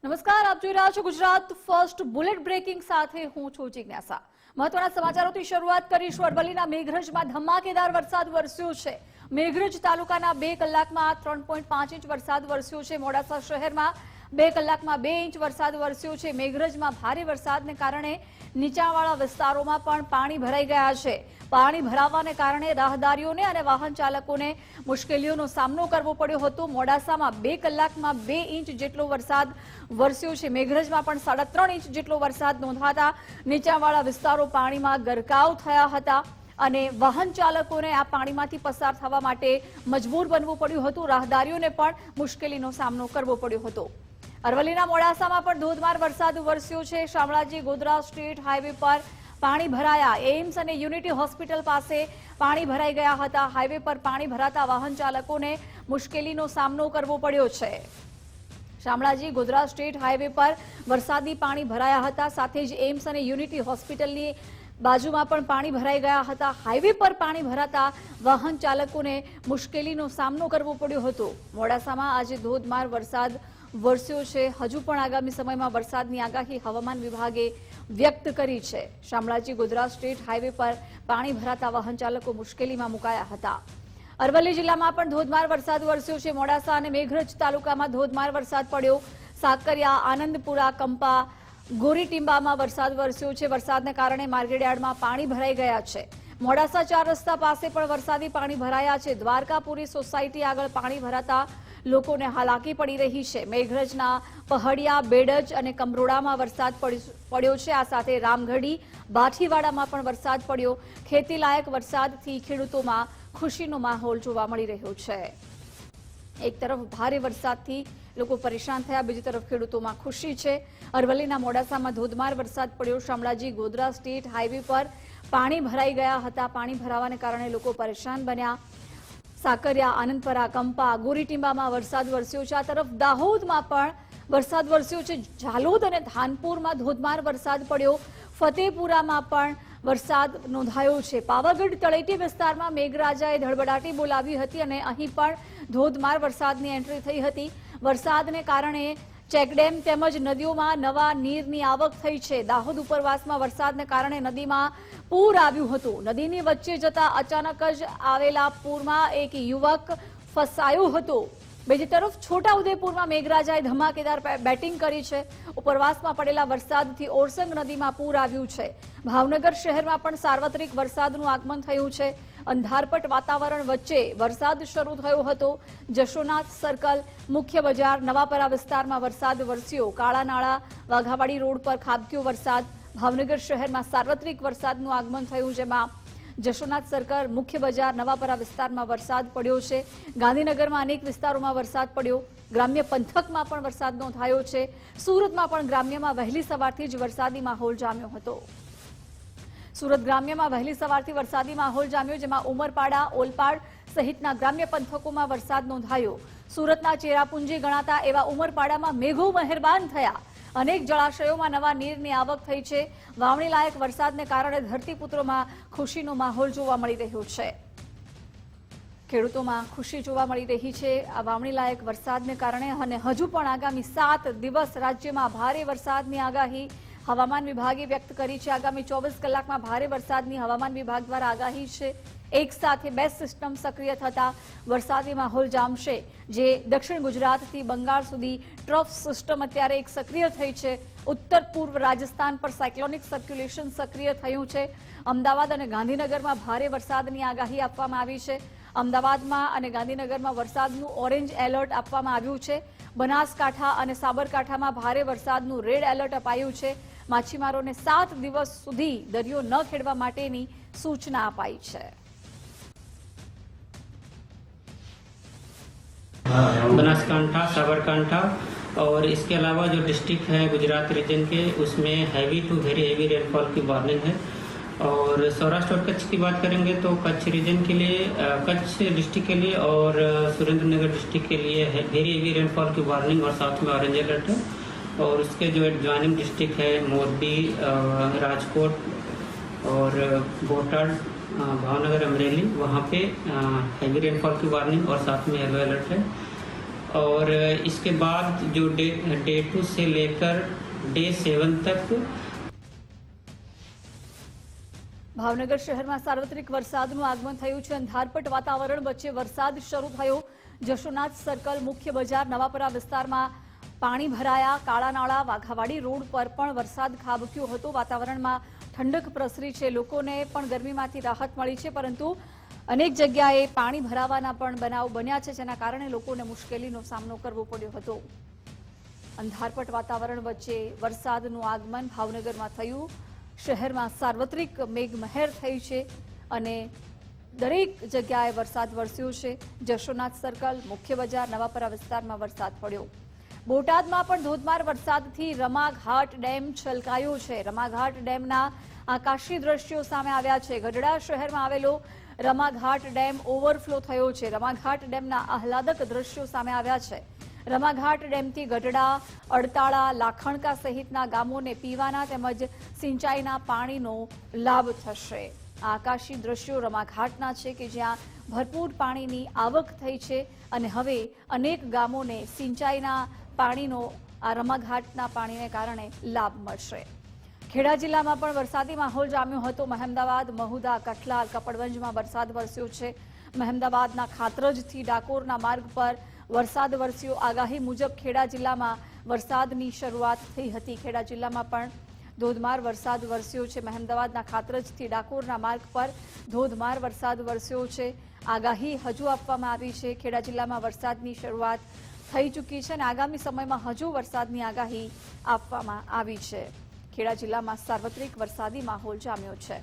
નમસ્કાર, આપ જોઈ રહ્યા છો ગુજરાત ફર્સ્ટ બુલેટ બ્રેકિંગ સાથે હું છું જિજ્ઞાસા। મહત્વના સમાચારોથી શરૂઆત કરીશું। અરવલ્લીના મેઘરજમાં ધમાકેદાર વરસાદ વરસ્યો છે। મેઘરજ તાલુકાના 2 કલાકમાં 3.5 ઇંચ વરસાદ વરસ્યો છે। મોડાસા શહેરમાં 2 કલાકમાં 2 ઇંચ વરસાદ વરસ્યો છે। મેઘરજમાં ભારે વરસાદને કારણે નીચાણવાળા વિસ્તારોમાં પણ પાણી ભરાઈ ગયા છે। પાણી ભરાવાને કારણે રાહદારીઓને અને વાહન ચાલકોને મુશ્કેલીઓનો સામનો કરવો પડ્યો હતો। મોડાસામાં 2 કલાકમાં 2 ઇંચ જેટલો વરસાદ વરસ્યો છે। મેઘરજમાં પણ 3.5 ઇંચ જેટલો વરસાદ નોંધાતા નીચાણવાળા વિસ્તારો પાણીમાં ગરકાવ થયા હતા અને વાહન ચાલકોને આ પાણીમાંથી પસાર થવા માટે મજબૂર બનવું પડ્યું હતું। રાહદારીઓને પણ મુશ્કેલીનો સામનો કરવો પડ્યો હતો। અરવલ્લીના મોડાસામાં પણ ધોધમાર વરસાદ વરસ્યો છે। શામળાજી ગોધરા સ્ટેટ હાઈવે પર પાણી ભરાયા। એમ્સ અને યુનિટી હોસ્પિટલ પાસે પાણી ભરાઈ ગયા હતા। હાઈવે પર પાણી ભરાતા વાહન ચાલકોને મુશ્કેલીનો સામનો કરવો પડ્યો છે। શામળાજી ગોધરા સ્ટેટ હાઈવે પર વરસાદી પાણી ભરાયા હતા। સાથે જ એમ્સ અને યુનિટી હોસ્પિટલની બાજુમાં પણ પાણી ભરાઈ ગયા હતા। હાઈવે પર પાણી ભરાતા વાહન ચાલકોને મુશ્કેલીનો સામનો કરવો પડ્યો હતો। મોડાસામાં આજે ધોધમાર વરસાદ વરસ્યો છે। હજુ પણ આગામી સમયમાં વરસાદની આગાહી હવામાન વિભાગે વ્યક્ત કરી છે। શામળાજી ગોધરા સ્ટેટ હાઈવે પર પાણી ભરાતા વાહન ચાલકો મુશ્કેલીમાં મુકાયા હતા। અરવલ્લી જિલ્લામાં પણ ધોધમાર વરસાદ વરસ્યો છે। મોડાસા અને મેઘરજ તાલુકામાં ધોધમાર વરસાદ પડ્યો। સાકરિયા, આનંદપુરા, કંપા, ગોરીટીંબામાં વરસાદ વરસ્યો છે। વરસાદને કારણે માર્કેટયાર્ડમાં પાણી ભરાઈ ગયા છે। મોડાસા 4 રસ્તા પાસે પણ વરસાદી પાણી ભરાયા છે। દ્વારકાપુરી સોસાયટી આગળ પાણી ભરાતા લોકોને હાલાકી પડી રહી છે। મેઘરજના પહડિયા, બેડજ અને કમરોડામાં વરસાદ પડ્યો છે। આ સાથે રામગઢી, બાઠીવાડામાં પણ વરસાદ પડ્યો। ખેતીલાયક વરસાદથી ખેડૂતોમાં ખુશીનો માહોલ જોવા મળી રહ્યો છે। એક તરફ ભારે વરસાદથી લોકો પરેશાન થયા, બીજી તરફ ખેડૂતોમાં ખુશી છે। અરવલ્લીના મોડાસામાં ધોધમાર વરસાદ પડ્યો। શામળાજી ગોધરા સ્ટેટ હાઈવે પર પાણી ભરાઈ ગયા હતા। પાણી ભરાવાને કારણે લોકો પરેશાન બન્યા। સાકરિયા, આનંદપરા, કંપા, ગોરીટીંબામાં વરસાદ વરસ્યો છે। આ તરફ દાહોદમાં પણ વરસાદ વરસ્યો છે। ઝાલોદ અને ધાનપુરમાં ધોધમાર વરસાદ પડ્યો। ફતેપુરામાં પણ વરસાદ નોંધાયો છે। પાવાગઢ તળેટી વિસ્તારમાં મેઘરાજાએ ધડબડાટી બોલાવી હતી અને અહીં પણ ધોધમાર વરસાદની એન્ટ્રી થઈ હતી। વરસાદને કારણે ચેકડેમ તેમજ નદીઓમાં નવા નીરની આવક થઈ છે। દાહોદ ઉપરવાસમાં વરસાદને કારણે નદીમાં પૂર આવ્યું હતું। નદીની વચ્ચે જતા અચાનક જ આવેલા પૂરમાં એક યુવક ફસાયો હતો। બીજી તરફ છોટાઉદેપુરમાં મેઘરાજાએ ધમાકેદાર બેટિંગ કરી છે। ઉપરવાસમાં પડેલા વરસાદથી ઓરસંગ નદીમાં પૂર આવ્યું છે। ભાવનગર શહેરમાં પણ સાર્વત્રિક વરસાદનું આગમન થયું છે। અંધારપટ વાતાવરણ વચ્ચે વરસાદ શરૂ થયો હતો। જશોનાથ સર્કલ, મુખ્ય બજાર, નવાપરા વિસ્તારમાં વરસાદ વરસ્યો। કાળાનાળા, વાઘાવાડી રોડ પર ખાબક્યો વરસાદ। ભાવનગર શહેરમાં સાર્વત્રિક વરસાદનું આગમન થયું, જેમાં જશોનાથ સર્કલ, મુખ્ય બજાર, નવાપરા વિસ્તારમાં વરસાદ પડ્યો છે। ગાંધીનગરમાં અનેક વિસ્તારોમાં વરસાદ પડ્યો। ગ્રામ્ય પંથકમાં પણ વરસાદ નોંધાયો છે। સુરતમાં પણ ગ્રામ્યમાં વહેલી સવારથી જ વરસાદી માહોલ જામ્યો હતો। સુરત ગ્રામ્યમાં વહેલી સવારથી વરસાદી માહોલ જામ્યો, જેમાં ઉમરપાડા, ઓલપાડ સહિતના ગ્રામ્ય પંથકોમાં વરસાદ નોંધાયો। સુરતના ચેરાપુંજી ગણાતા એવા ઉમરપાડામાં મેઘો મહેરબાન થયા। અનેક જળાશયોમાં નવા નીરની આવક થઈ છે। વાવણી લાયક વરસાદને કારણે ધરતીપુત્રોમાં ખુશીનો માહોલ જોવા મળી રહ્યો છે। ખેડૂતોમાં ખુશી જોવા મળી રહી છે આ વાવણી લાયક વરસાદને કારણે। અને હજુ પણ આગામી 7 દિવસ રાજ્યમાં ભારે વરસાદની આગાહી હવામાન વિભાગે વ્યક્ત કરી છે। આગામી 24 કલાકમાં ભારે વરસાદની હવામાન વિભાગ દ્વારા આગાહી છે। એક સાથે 2 સિસ્ટમ સક્રિય થતા વરસાદી માહોલ જામશે, જે દક્ષિણ ગુજરાતથી બંગાળ સુધી ટ્રફ સિસ્ટમ અત્યારે એક સક્રિય થઈ છે। ઉત્તર પૂર્વ રાજસ્થાન પર સાયક્લોનિક સર્ક્યુલેશન સક્રિય થયું છે। અમદાવાદ અને ગાંધીનગરમાં ભારે વરસાદની આગાહી આપવામાં આવી છે। અમદાવાદમાં અને ગાંધીનગરમાં વરસાદનું ઓરેન્જ એલર્ટ આપવામાં આવ્યું છે। બનાસકાંઠા અને સાબરકાંઠામાં ભારે વરસાદનું રેડ એલર્ટ અપાયું છે। માછીમારોને 7 દિવસ સુધી દરિયો ન ખેડવા માટેની સૂચના અપાઈ છે। बनासकांठा, साबरकांठा और इसके अलावा जो डिस्ट्रिक्ट है गुजरात रीजन के, उसमें heavy to very heavy rainfall की वार्निंग है। और सौराष्ट्र और कच्छ की बात करेंगे तो कच्छ रीजन के लिए, कच्छ डिस्ट्रिक्ट के लिए और सुरेंद्रनगर डिस्ट्रिक्ट के लिए है वेरी हैवी रेनफॉल की वार्निंग और साथ में ऑरेंज अलर्ट है। और उसके जो एडजॉइनिंग डिस्ट्रिक्ट है मोरबी, राजकोट और बोटाड, भावनगर, अमरेली, वहाँ पे हैवी रेनफॉल की वार्निंग और साथ में येलो अलर्ट है। और इसके बाद जो डे 2 से लेकर डे 7 तक ભાવનગર શહેરમાં સાર્વત્રિક વરસાદનું આગમન થયું છે। અંધારપટ વાતાવરણ વચ્ચે વરસાદ શરૂ થયો। જશોનાથ સર્કલ, મુખ્ય બજાર, નવાપરા વિસ્તારમાં પાણી ભરાયા। કાળા નાળા, વાઘાવાડી રોડ પર પણ વરસાદ ખાબક્યો હતો। વાતાવરણમાં ઠંડક પ્રસરી છે। લોકોને પણ ગરમીમાંથી રાહત મળી છે, પરંતુ અનેક જગ્યાએ પાણી ભરાવાના પણ બનાવ બન્યા છે, જેના કારણે લોકોને મુશ્કેલીનો સામનો કરવો પડ્યો હતો। અંધારપટ વાતાવરણ વચ્ચે વરસાદનું આગમન ભાવનગરમાં થયું। શહેરમાં સાર્વત્રિક મેઘમહેર થઈ છે અને દરેક જગ્યાએ વરસાદ વરસ્યો છે। જશોનાથ સર્કલ, મુખ્ય બજાર, નવાપરા વિસ્તારમાં વરસાદ પડ્યો। બોટાદમાં પણ ધોધમાર વરસાદથી રમાઘાટ ડેમ છલકાયો છે। રમાઘાટ ડેમના આકાશી દ્રશ્યો સામે આવ્યા છે। ગઢડા શહેરમાં આવેલો રમાઘાટ ડેમ ઓવરફ્લો થયો છે। રમાઘાટ ડેમના આહલાદક દ્રશ્યો સામે આવ્યા છે। રમાઘાટ ડેમથી ગઢડા, અડતાળા, લાખણકા સહિતના ગામોને પીવાના તેમજ સિંચાઈના પાણીનો લાભ થશે। આ આકાશી દ્રશ્યો રમાઘાટના છે કે જ્યાં ભરપૂર પાણીની આવક થઈ છે અને હવે અનેક ગામોને સિંચાઈના પાણીનો આ રમાઘાટના પાણીને કારણે લાભ મળશે। ખેડા જિલ્લામાં પણ વરસાદી માહોલ જામ્યો હતો। મહેમદાવાદ, મહુદા, કઠલાલ, કપડવંજમાં વરસાદ વરસ્યો છે। મહેમદાવાદના ખાતરજથી ડાકોરના માર્ગ પર વરસાદ વરસ્યો। આગાહી મુજબ ખેડા જિલ્લામાં વરસાદની શરૂઆત થઈ હતી। ખેડા જિલ્લામાં પણ ધોધમાર વરસાદ વરસ્યો છે। મહેમદાવાદના ખાતરજથી ડાકોરના માર્ગ પર ધોધમાર વરસાદ વરસ્યો છે। આગાહી હજુ આપવામાં આવી છે। ખેડા જિલ્લામાં વરસાદની શરૂઆત થઈ ચૂકી છે અને આગામી સમયમાં હજુ વરસાદની આગાહી આપવામાં આવી છે। ખેડા જિલ્લામાં સાર્વત્રિક વરસાદી માહોલ જામ્યો છે।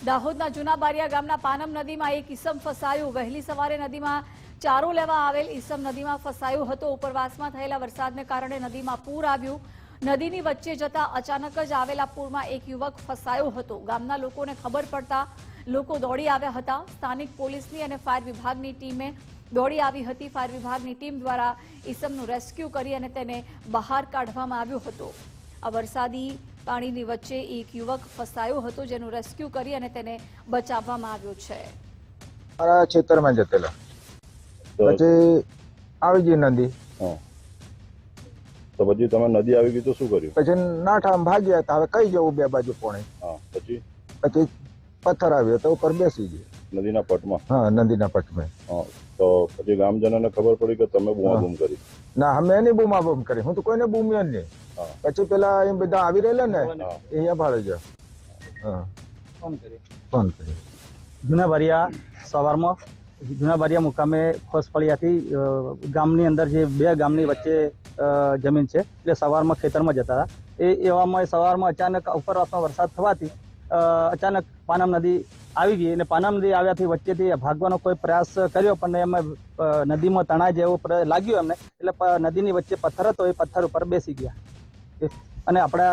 દાહોદના જૂના બારિયા ગામના પાનમ નદીમાં એક ઈસમ ફસાયું। વહેલી સવારે નદીમાં ચારો લેવા આવેલ ઈસમ નદીમાં ફસાયો હતો। ઉપરવાસમાં થયેલા વરસાદને કારણે નદીમાં પૂર આવ્યું। નદીની વચ્ચે જતા અચાનક જ આવેલા પૂરમાં એક યુવક ફસાયો હતો। ગામના લોકોને ખબર પડતા લોકો દોડી આવ્યા હતા। સ્થાનિક પોલીસની અને ફાયર વિભાગની ટીમે દોડી આવી હતી। ફાયર વિભાગની ટીમ દ્વારા ઈસમનું રેસ્ક્યુ કરી અને તેને બહાર કાઢવામાં આવ્યો હતો। આ વરસાદી પાણીની વચ્ચે એક યુવક ફસાયો હતો, જેનું રેસ્ક્યુ કરી અને તેને બચાવવામાં આવ્યો છે। મારા ખેતરમાં જતેલો પછી આવી ગઈ નદી। તો પછી તમે નદી આવી ગઈ તો શું કર્યું? પછી નાઠા ભાગ્યા હતા। હવે કઈ જવું બે બાજુ પોણે? પછી પથ્થર આવ્યો તો ઉપર બેસી ગયો નદીના પટમાં? હા, નદીના પટમાં। તો પછી ગામજનોને ખબર પડી કે તમે બૂમાબૂમ કરી? ના, અમે એની બૂમાબૂમ કરી, હું તો કોઈને બૂમ્યો જ નહીં। પછી પેલા એ બધા આવી રહેલા ને અહીંયા ભાડે ગયો, ફોન કર્યો। જૂના બારિયા સવારમાં જૂના બારિયા મુકામે ખોસફળિયાથી ગામની અંદર જે બે ગામની વચ્ચે જમીન છે, એટલે સવારમાં ખેતરમાં જતા હતા। એવામાં સવારમાં અચાનક ઉપરવાસમાં વરસાદ થવાથી અચાનક પાનમ નદી આવી ગઈ અને પાનમ નદી આવ્યાથી વચ્ચેથી ભાગવાનો કોઈ પ્રયાસ કર્યો, પણ એમાં નદીમાં તણાઈ જેવો લાગ્યો એમને, એટલે નદીની વચ્ચે પથ્થર હતો, એ પથ્થર ઉપર બેસી ગયા। અને આપણે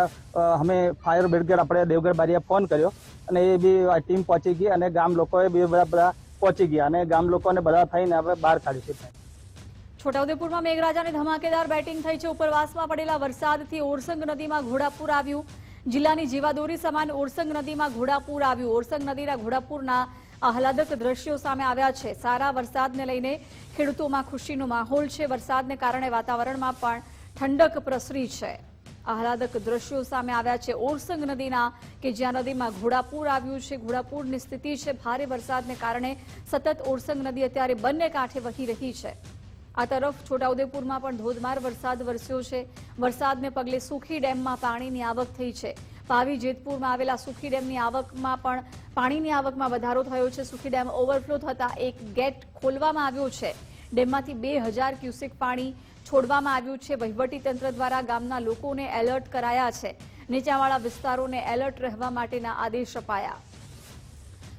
અમે ફાયર બ્રિગેડ આપણે દેવગઢ બારિયા ફોન કર્યો અને એ બી ટીમ પહોંચી ગઈ અને ગામ લોકોએ બી બધા પહોંચી ગયા અને ગામ લોકોને બધા થઈને હવે બહાર કાઢી છે। છોટાઉદેપુરમાં મેઘરાજાની ધમાકેદાર બેટિંગ થઈ છે। ઉપરવાસમાં પડેલા વરસાદથી ઓરસંગ નદીમાં ઘોડાપૂર આવ્યું। જિલ્લાની જીવાદોરી સમાન ઓરસંગ નદીમાં ઘોડાપૂર આવ્યું। ઓરસંગ નદીના ઘોડાપૂરના આહલાદક દ્રશ્યો સામે આવ્યા છે। સારા વરસાદને લઈને ખેડૂતોમાં ખુશીનો માહોલ છે। વરસાદને કારણે વાતાવરણમાં પણ ઠંડક પ્રસરી છે। આહલાદક દ્રશ્યો સામે આવ્યા છે ઓરસંગ નદીના, કે જ્યાં નદીમાં ઘોડાપૂર આવ્યું છે। ઘોડાપૂરની સ્થિતિ છે। ભારે વરસાદને કારણે સતત ઓરસંગ નદી અત્યારે બંને કાંઠે વહી રહી છે। આ તરફ છોટાઉદેપુરમાં પણ ધોધમાર વરસાદ વરસ્યો છે। વરસાદને પગલે સુખી ડેમમાં પાણીની આવક થઈ છે। પાવી જેતપુરમાં આવેલા સુખી ડેમની આવકમાં પણ પાણીની આવકમાં વધારો થયો છે। સુખી ડેમ ઓવરફ્લો થતા એક ગેટ ખોલવામાં આવ્યો છે। ડેમમાંથી 2000 ક્યુસેક પાણી છોડવામાં આવ્યું છે। વહીવટીતંત્ર દ્વારા ગામના લોકોને એલર્ટ કરાયા છે। નીચાણવાળા વિસ્તારોને એલર્ટ રહેવા માટેના આદેશ અપાયા।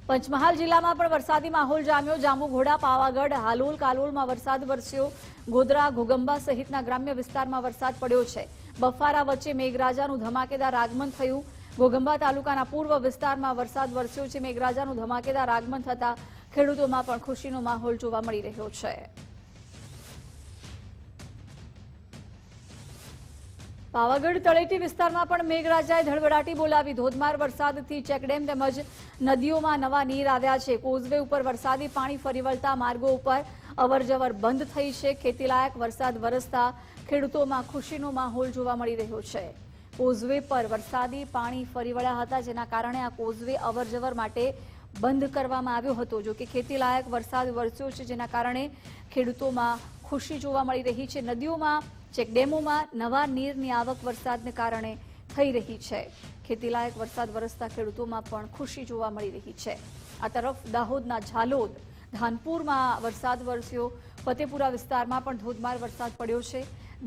પંચમહાલ જિલ્લામાં પણ વરસાદી માહોલ જામ્યો। જાંબુઘોડા, પાવાગઢ, હાલોલ, કાલોલમાં વરસાદ વરસ્યો। ગોધરા, ઘોગંબા સહિતના ગ્રામ્ય વિસ્તારમાં વરસાદ પડ્યો છે। બફારા વચ્ચે મેઘરાજાનું ધમાકેદાર આગમન થયું। ઘોગંબા તાલુકાના પૂર્વ વિસ્તારમાં વરસાદ વરસ્યો છે। મેઘરાજાનું ધમાકેદાર આગમન થતા ખેડૂતોમાં પણ ખુશીનો માહોલ જોવા મળી રહ્યો છે। પાવાગઢ તળેટી વિસ્તારમાં પણ મેઘરાજાએ ધડબડાટી બોલાવી। ધોધમાર વરસાદથી ચેકડેમ તેમજ નદીઓમાં નવા નીર આવ્યા છે। કોઝવે ઉપર વરસાદી પાણી ફરી વળતા માર્ગો ઉપર અવરજવર બંધ થઈ છે। ખેતીલાયક વરસાદ વરસતા ખેડૂતોમાં ખુશીનો માહોલ જોવા મળી રહ્યો છે। કોઝવે પર વરસાદી પાણી ફરી વળ્યા હતા, જેના કારણે આ કોઝવે અવરજવર માટે બંધ કરવામાં આવ્યો હતો। જો કે ખેતીલાયક વરસાદ વરસ્યો છે, જેના કારણે ખેડૂતોમાં ખુશી જોવા મળી રહી છે। નદીઓમાં, ચેકડેમોમાં નવા નીરની આવક વરસાદને કારણે થઈ રહી છે। ખેતીલાયક વરસાદ વરસતા ખેડૂતોમાં પણ ખુશી જોવા મળી રહી છે। આ તરફ દાહોદના ઝાલોદ, ધાનપુરમાં વરસાદ વરસ્યો। ફતેપુરા વિસ્તારમાં પણ ધોધમાર વરસાદ પડ્યો છે।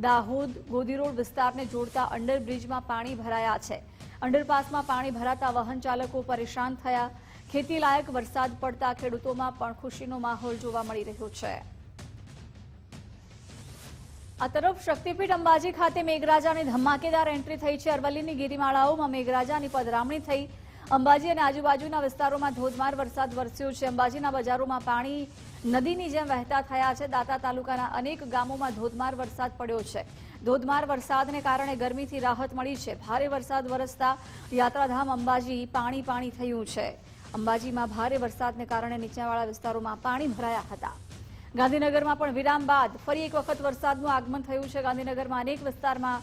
દાહોદ ગોદીરોડ વિસ્તારને જોડતા અંડરબ્રિજમાં પાણી ભરાયા છે। અંડરપાસમાં પાણી ભરાતા વાહન ચાલકો પરેશાન થયા। ખેતીલાયક વરસાદ પડતા ખેડૂતોમાં પણ ખુશીનો માહોલ જોવા મળી રહ્યો છે। આ તરફ શક્તિપીઠ અંબાજી ખાતે મેઘરાજાની ધમાકેદાર એન્ટ્રી થઈ છે। અરવલ્લીની ગિરિમાળાઓમાં મેઘરાજાની પધરામણી થઈ। અંબાજી અને આજુબાજુના વિસ્તારોમાં ધોધમાર વરસાદ વરસ્યો છે। અંબાજીના બજારોમાં પાણી નદીની જેમ વહેતા થયા છે। દાંતા તાલુકાના અનેક ગામોમાં ધોધમાર વરસાદ પડ્યો છે। ધોધમાર વરસાદને કારણે ગરમીથી રાહત મળી છે। ભારે વરસાદ વરસતા યાત્રાધામ અંબાજી પાણી પાણી થયું છે। અંબાજીમાં ભારે વરસાદને કારણે નીચાણવાળા વિસ્તારોમાં પાણી ભરાયા હતા। ગાંધીનગરમાં પણ વિરામ બાદ ફરી એક વખત વરસાદનું આગમન થયું છે। ગાંધીનગરમાં અનેક વિસ્તારમાં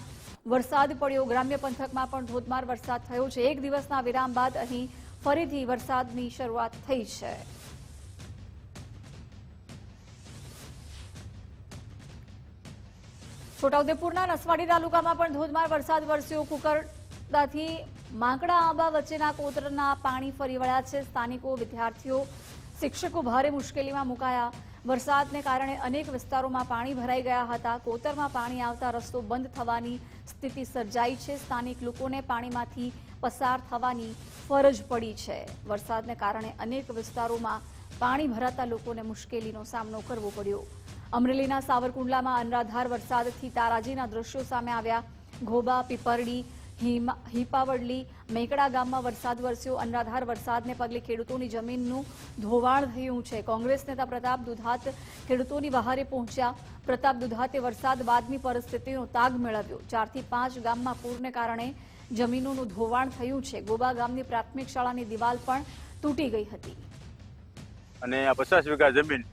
વરસાદ પડ્યો। ગ્રામ્ય પંથકમાં પણ ધોધમાર વરસાદ થયો છે। એક દિવસના વિરામ બાદ અહીં ફરીથી વરસાદની શરૂઆત થઈ છે। છોટાઉદેપુરના નસવાડી તાલુકામાં પણ ધોધમાર વરસાદ વરસ્યો। કુકરદાથી માંકડા આંબા વચ્ચેના કોતરના પાણી ફરી વળ્યા છે। સ્થાનિકો, વિદ્યાર્થીઓ, શિક્ષકો ભારે મુશ્કેલીમાં મુકાયા। વરસાદને કારણે અનેક વિસ્તારોમાં પાણી ભરાઈ ગયા હતા। કોતરમાં પાણી આવતા રસ્તો બંધ થવાની સ્થિતિ સર્જાઈ છે। સ્થાનિક લોકોને પાણીમાંથી પસાર થવાની ફરજ પડી છે। વરસાદને કારણે અનેક વિસ્તારોમાં પાણી ભરાતા લોકોને મુશ્કેલીનો સામનો કરવો પડ્યો। અમરેલીના સાવરકુંડલામાં અનરાધાર વરસાદથી તારાજીના દ્રશ્યો સામે આવ્યા। ઘોબા, પીપરડી, હિપાવડલી, મેકડા ગામમાં વરસાદ વરસ્યો। અનરાધાર વરસાદને પગલે ખેડૂતોની જમીનનું ધોવાણ થયું છે। કોંગ્રેસ નેતા પ્રતાપ દુધાત ખેડૂતોની વહારે પહોંચ્યા। પ્રતાપ દુધાતે વરસાદ બાદની પરિસ્થિતિનો તાગ મેળવ્યો। 4 થી 5 ગામમાં પૂરને કારણે જમીનોનું ધોવાણ થયું છે। ગોબા ગામની પ્રાથમિક શાળાની દિવાલ પણ તૂટી ગઈ હતી। અને આ 50 વીઘા જમીન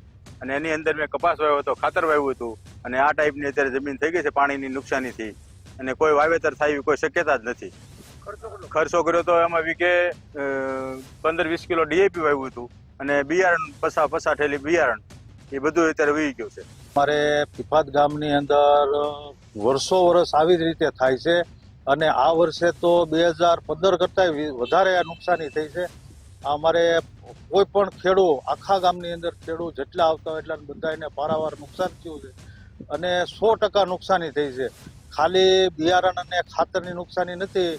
અને એની અંદર મેં કપાસ વાવ્યો હતો, ખાતર વાવ્યું હતું અને આ ટાઈપની અત્યારે જમીન થઈ ગઈ છે પાણીની નુકસાનીથી અને કોઈ વાવેતર થાય એવી કોઈ શક્યતા જ નથી। ખર્ચો કર્યો તો એમાં વીઘે 15-20 કિલો ડીએપી વાવ્યું હતું અને બિયારણ પસા ઠેલી બિયારણ એ બધું અત્યારે વહી ગયું છે। અમારે પીપાદ ગામની અંદર વર્ષો વર્ષ આવી જ રીતે થાય છે અને આ વર્ષે તો 2015 કરતા વધારે નુકસાની થઈ છે। અમારે કોઈ પણ ખેડૂત આખા ગામની અંદર ખેડૂત જેટલા આવતા હોય એટલા બધાને પારાવાર નુકસાન થયું છે અને 100% નુકસાની થઈ છે। ખાલી બિયારણ અને ખાતરની નુકસાની નથી,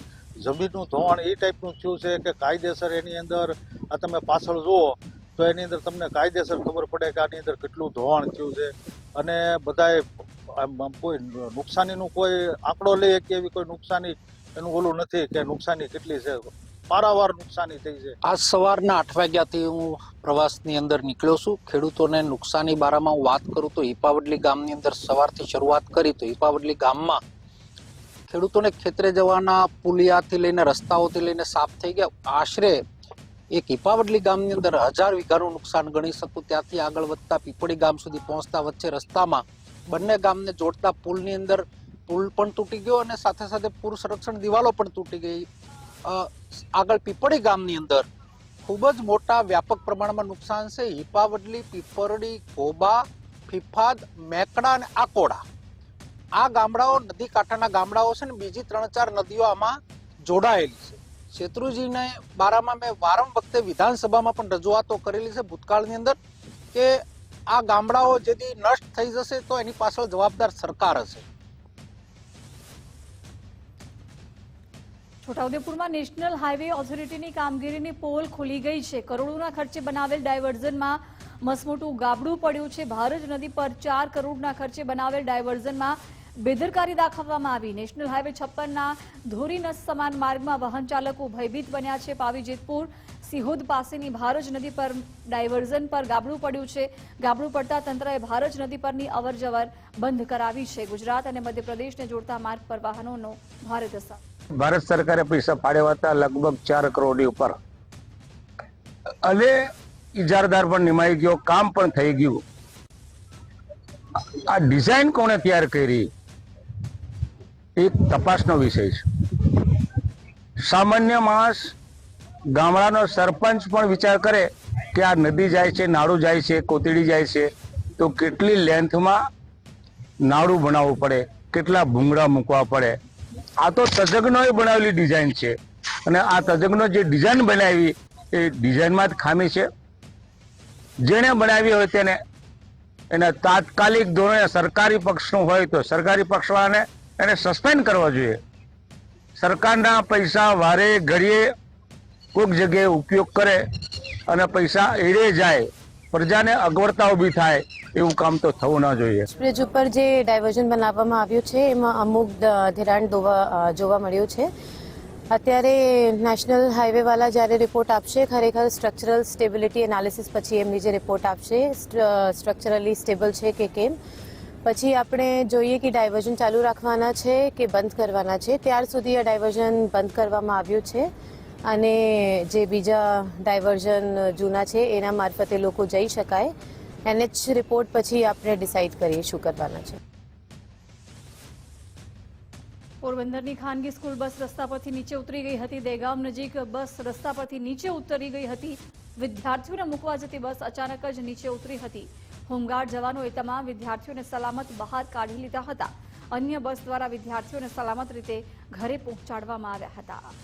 જમીનનું ધોવાણ એ ટાઈપનું થયું છે કે કાયદેસર એની અંદર આ તમે પાછળ જુઓ તો એની અંદર તમને કાયદેસર ખબર પડે કે આની અંદર કેટલું ધોવાણ થયું છે અને બધાએ કોઈ નુકસાનીનું કોઈ આંકડો લઈએ કે એવી કોઈ નુકસાની એનું ઓલું નથી કે નુકસાની કેટલી છે, પારાવાર નુકસાની થઈ છે। આજ સવારના 8 વાગ્યાથી હું પ્રવાસની અંદર નીકળ્યો છું। ખેડૂતોને નુકસાની બારામાં હું વાત કરું તો હિપાવડલી ગામની અંદર સવારથી શરૂઆત કરી તો હિપાવડલી ગામમાં ખેડૂતોને ખેતરે જવાના પુલિયાથી લઈને રસ્તાઓથી લઈને સાફ થઈ ગયા। આશરે એક હિપાવડલી ગામની અંદર 1000 વીઘાનું નુકસાન ગણી શકું। ત્યાંથી આગળ વધતા પીપળી ગામ સુધી પહોંચતા વચ્ચે રસ્તામાં બંને ગામને જોડતા પુલની અંદર પુલ પણ તૂટી ગયો અને સાથે સાથે પૂર સંરક્ષણ દિવાલો પણ તૂટી ગઈ। આગળ પીપળી ગામની અંદર ખૂબ જ મોટા વ્યાપક પ્રમાણમાં નુકસાન છે। હિપાવડલી, પીપરડી, ઘોબા, ફીફાદ, મેકડા અને આકોડા આ ગામડાઓ નદી કાંઠાના ગામડાઓ છે ને બીજી 3-4 નદીઓ આમાં જોડાયેલી છે। શેત્રુજીને બારામાં મેં વારંવાર વખતે વિધાનસભામાં પણ રજૂઆતો કરેલી છે ભૂતકાળની અંદર કે આ ગામડાઓ જેથી નષ્ટ થઈ જશે તો એની પાછળ જવાબદાર સરકાર હશે। છોટાઉદેપુરમાં નેશનલ હાઈવે ઓથોરિટીની કામગીરીની પોલ ખુલી ગઈ છે। કરોડોના ખર્ચે બનાવેલ ડાયવર્ઝનમાં મસમોટું ગાબડું પડ્યું છે। ભારજ નદી પર 4 કરોડના ખર્ચે બનાવેલ ડાયવર્ઝનમાં બેદરકારી દાખવવામાં આવી। નેશનલ હાઈવે 56ના ધોરીનસ સમાન માર્ગમાં વાહન ચાલકો ભયભીત બન્યા છે। પાવી જેતપુર સિહોદ પાસેની ભારજ નદી પર ડાયવર્ઝન પર ગાબડું પડ્યું છે। ગાબડું પડતા તંત્રએ ભારજ નદી પરની અવરજવર બંધ કરાવી છે। ગુજરાત અને મધ્યપ્રદેશને જોડતા માર્ગ પર વાહનોનો ભારે ધસારો। ભારત સરકારે પૈસા ફાળવ્યા હતા લગભગ 4 કરોડની ઉપર અને ઇજારદાર પણ નિમાઈ ગયો, કામ પણ થઈ ગયું આ ડિઝાઇન કોણે તૈયાર કરી એક તપાસનો વિષય છે. સામાન્ય માણસ, ગામડાનો સરપંચ પણ વિચાર કરે કે આ નદી જાય છે, નાળું જાય છે, કોતડી જાય છે, તો કેટલી લેન્થમાં નાળું બનાવવું પડે, કેટલા ભૂંગળા મૂકવા પડે. આ તો તજજ્ઞોએ બનાવેલી ડિઝાઇન છે અને આ તજજ્ઞો જે ડિઝાઇન બનાવી એ ડિઝાઇનમાં જ ખામી છે. જેણે બનાવી હોય તેને એને તાત્કાલિક ધોરણે સરકારી પક્ષનું હોય તો સરકારી પક્ષવાળાને એને સસ્પેન્ડ કરવા જોઈએ. સરકારના પૈસા વારે ઘડીએ કોઈક જગ્યાએ ઉપયોગ કરે અને પૈસા એળે જાય, પ્રજાને અગવડતા ઊભી થાય, એવું કામ તો થવું ના જોઈએ. બ્રિજ ઉપર જે ડાયવર્ઝન બનાવવામાં આવ્યું છે એમાં અમુક ધિરાણ જોવા મળ્યું છે. અત્યારે નેશનલ હાઈવે વાળા જ્યારે રિપોર્ટ આપશે, ખરેખર સ્ટ્રક્ચરલ સ્ટેબિલિટી એનાલિસિસ પછી એમની જે રિપોર્ટ આપશે સ્ટ્રક્ચરલી સ્ટેબલ છે કે કેમ, પછી આપણે જોઈએ કે ડાયવર્ઝન ચાલુ રાખવાના છે કે બંધ કરવાના છે. ત્યાર સુધી આ ડાયવર્ઝન બંધ કરવામાં આવ્યું છે અને જે બીજા ડાયવર્ઝન જૂના છે એના મારફતે લોકો જઈ શકાય. NH રિપોર્ટ પછી આપણે ડિસાઇડ કરીએ શું કરવાના છે. પોરબંદરની ખાનગી સ્કૂલ બસ રસ્તા પરથી નીચે ઉતરી ગઈ હતી. દહેગામ નજીક બસ રસ્તા પરથી નીચે ઉતરી ગઈ હતી. વિદ્યાર્થીઓને મૂકવા જતી બસ અચાનક જ નીચે ઉતરી હતી. હોમગાર્ડ જવાનોએ તમામ વિદ્યાર્થીઓને સલામત બહાર કાઢી લીધા હતા. અન્ય બસ દ્વારા વિદ્યાર્થીઓને સલામત રીતે ઘરે પહોંચાડવામાં આવ્યા હતા.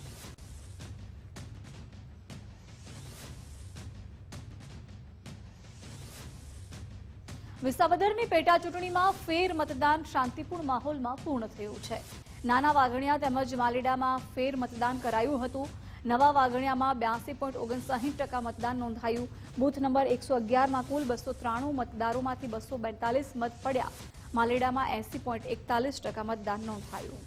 વિસાવદરની પેટા ચૂંટણીમાં ફેર મતદાન શાંતિપૂર્ણ માહોલમાં પૂર્ણ થયું છે. નાના વાઘણિયા તેમજ માલીડામાં ફેર મતદાન કરાયું હતું. નવા વાઘણિયામાં 82.59% મતદાન નોંધાયું. બૂથ નંબર 111માં કુલ 293 મતદારોમાંથી 242 મત પડ્યા. માલીડામાં 80.41% મતદાન નોંધાયું.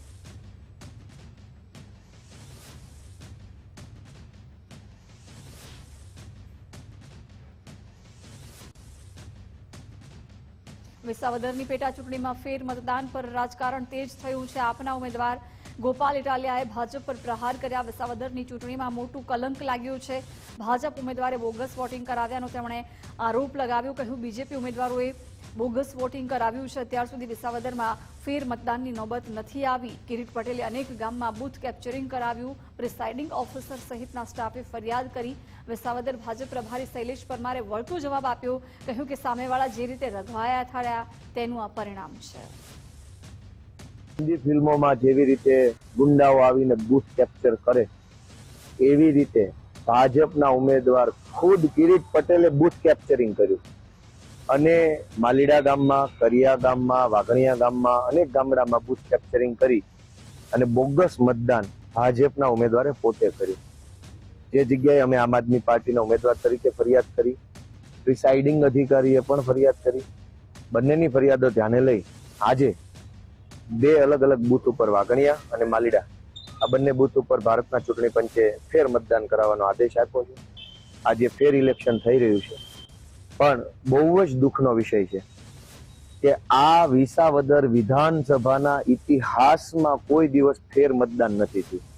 વિસાવદરની પેટા ચૂંટણીમાં ફેર મતદાન પર રાજકારણ તેજ થયું છે. આપના ઉમેદવાર ગોપાલ ઇટાલિયાએ ભાજપ પર પ્રહાર કર્યા. વિસાવદરની ચૂંટણીમાં મોટું કલંક લાગ્યું છે. ભાજપ ઉમેદવારે બોગસ વોટિંગ કરાવ્યાનો તેમણે આરોપ લગાવ્યો. કહ્યું બીજેપી ઉમેદવારોએ બોગસ વોટિંગ કરાવ્યું છે. અત્યાર સુધી વિસાવદરમાં ફેર મતદાનની નોબત નથી આવી. કિરીટ પટેલે અનેક ગામમાં બૂથ કેપ્ચરિંગ કરાવ્યું. પ્રિસાઇડિંગ ઓફિસર સહિતના સ્ટાફે ફરિયાદ કરી. વિસાવદર ભાજપ પ્રભારી શૈલેષ પરમારે વળતો જવાબ આપ્યો. કહ્યું કે સામેવાળા જે રીતે રઘવાયા થયા તેનું આ પરિણામ છે. હિન્દી ફિલ્મોમાં જેવી રીતે ગુંડાઓ આવીને બૂથ કેપ્ચર કરે એવી રીતે ભાજપના ઉમેદવાર ખુદ કિરીટ પટેલે બૂથ કેપ્ચરિંગ કર્યું અને માલીડા ગામમાં, કરિયા ગામમાં, વાઘણિયા ગામમાં અનેક ગામડામાં બૂથ કેપ્ચરિંગ કરી અને બોગસ મતદાન ભાજપના ઉમેદવારે પોતે કર્યું. જે જગ્યાએ અમે આમ આદમી પાર્ટીના ઉમેદવાર તરીકે ફરિયાદ કરી, પ્રિસાઇડિંગ અધિકારીએ પણ ફરિયાદ કરી. બંનેની ફરિયાદો ધ્યાને લઈ આજે 2 અલગ અલગ બૂથ ઉપર વાઘણિયા અને માલીડા આ બંને બૂથ ઉપર ભારતના ચૂંટણી પંચે ફેર મતદાન કરાવવાનો આદેશ આપ્યો છે. આજે ફેર ઇલેક્શન થઈ રહ્યું છે, પણ બહુ જ દુઃખનો વિષય છે કે આ વિસાવદર વિધાનસભાના ઇતિહાસમાં કોઈ દિવસ ફેર મતદાન નથી થયું.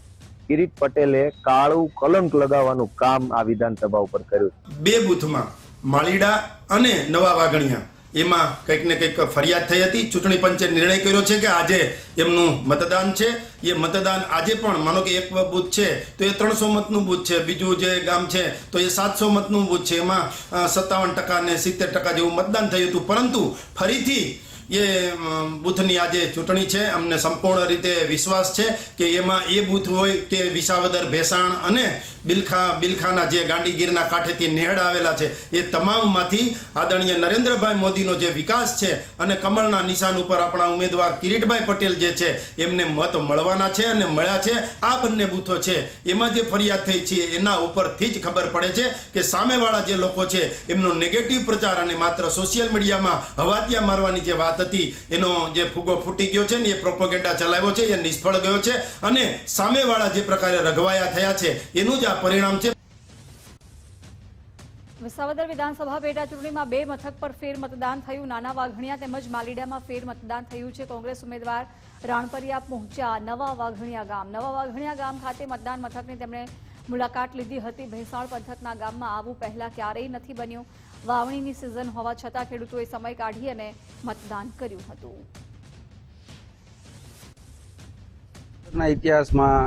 કિરીટ પટેલે કાળું કલંક લગાવવાનું કામ આ વિધાનસભા ઉપર કર્યું. 2 બૂથમાં માલીડા અને નવા વાઘણિયા એમાં કંઈક ને કંઈક ફરિયાદ થઈ હતી. ચૂંટણી પંચે નિર્ણય કર્યો છે કે આજે એમનું મતદાન છે. એ મતદાન આજે પણ માનો કે એક બૂથ છે તો એ 300 મતનું બૂથ છે, બીજું જે ગામ છે તો એ 700 મતનું બૂથ છે. એમાં 57% ને 70% જેવું મતદાન થયું હતું. પરંતુ ફરીથી એ બૂથની આજે ચૂંટણી છે. અમને સંપૂર્ણ રીતે વિશ્વાસ છે કે એમાં એ બૂથ હોય કે વિસાવદર, ભેસાણ અને બિલખાના જે ગાંડીગીરના કાંઠેથી નેહડ આવેલા છે એ તમામમાંથી આદરણીય નરેન્દ્રભાઈ મોદીનો જે વિકાસ છે અને કમળના નિશાન ઉપર આપણા ઉમેદવાર કિરીટભાઈ પટેલ જે છે એમને મત મળવાના છે અને મળ્યા છે. આ બંને બૂથો છે એમાં જે ફરિયાદ થઈ છે એના ઉપરથી જ ખબર પડે છે કે સામેવાળા જે લોકો છે એમનો નેગેટિવ પ્રચાર અને માત્ર સોશિયલ મીડિયામાં હવાતિયા મારવાની જે વાત હતી એનો જે ફૂગો ફૂટી ગયો છે ને એ પ્રોપોગેન્ડા ચલાવ્યો છે એ નિષ્ફળ ગયો છે અને સામેવાળા જે પ્રકારે રઘવાયા થયા છે એનું જ પરિણામ છે. વિસાવદર વિધાનસભા પેટા ચૂંટણીમાં 2 મથક પર ફેર મતદાન થયું. નાના વાઘણિયા તેમજ માલીડામાં ફેર મતદાન થયું છે. કોંગ્રેસ ઉમેદવાર રાણપરિયા પહોંચ્યા નવા વાઘણિયા ગામ ખાતે મતદાન મથકની તેમણે મુલાકાત લીધી હતી. ભેસાણ પંથકના ગામમાં આવું પહેલા ક્યારેય નથી બન્યું. વાવણીની સિઝન હોવા છતાં ખેડૂતોએ સમય કાઢી અને મતદાન કર્યું હતું. ના ઇતિહાસમાં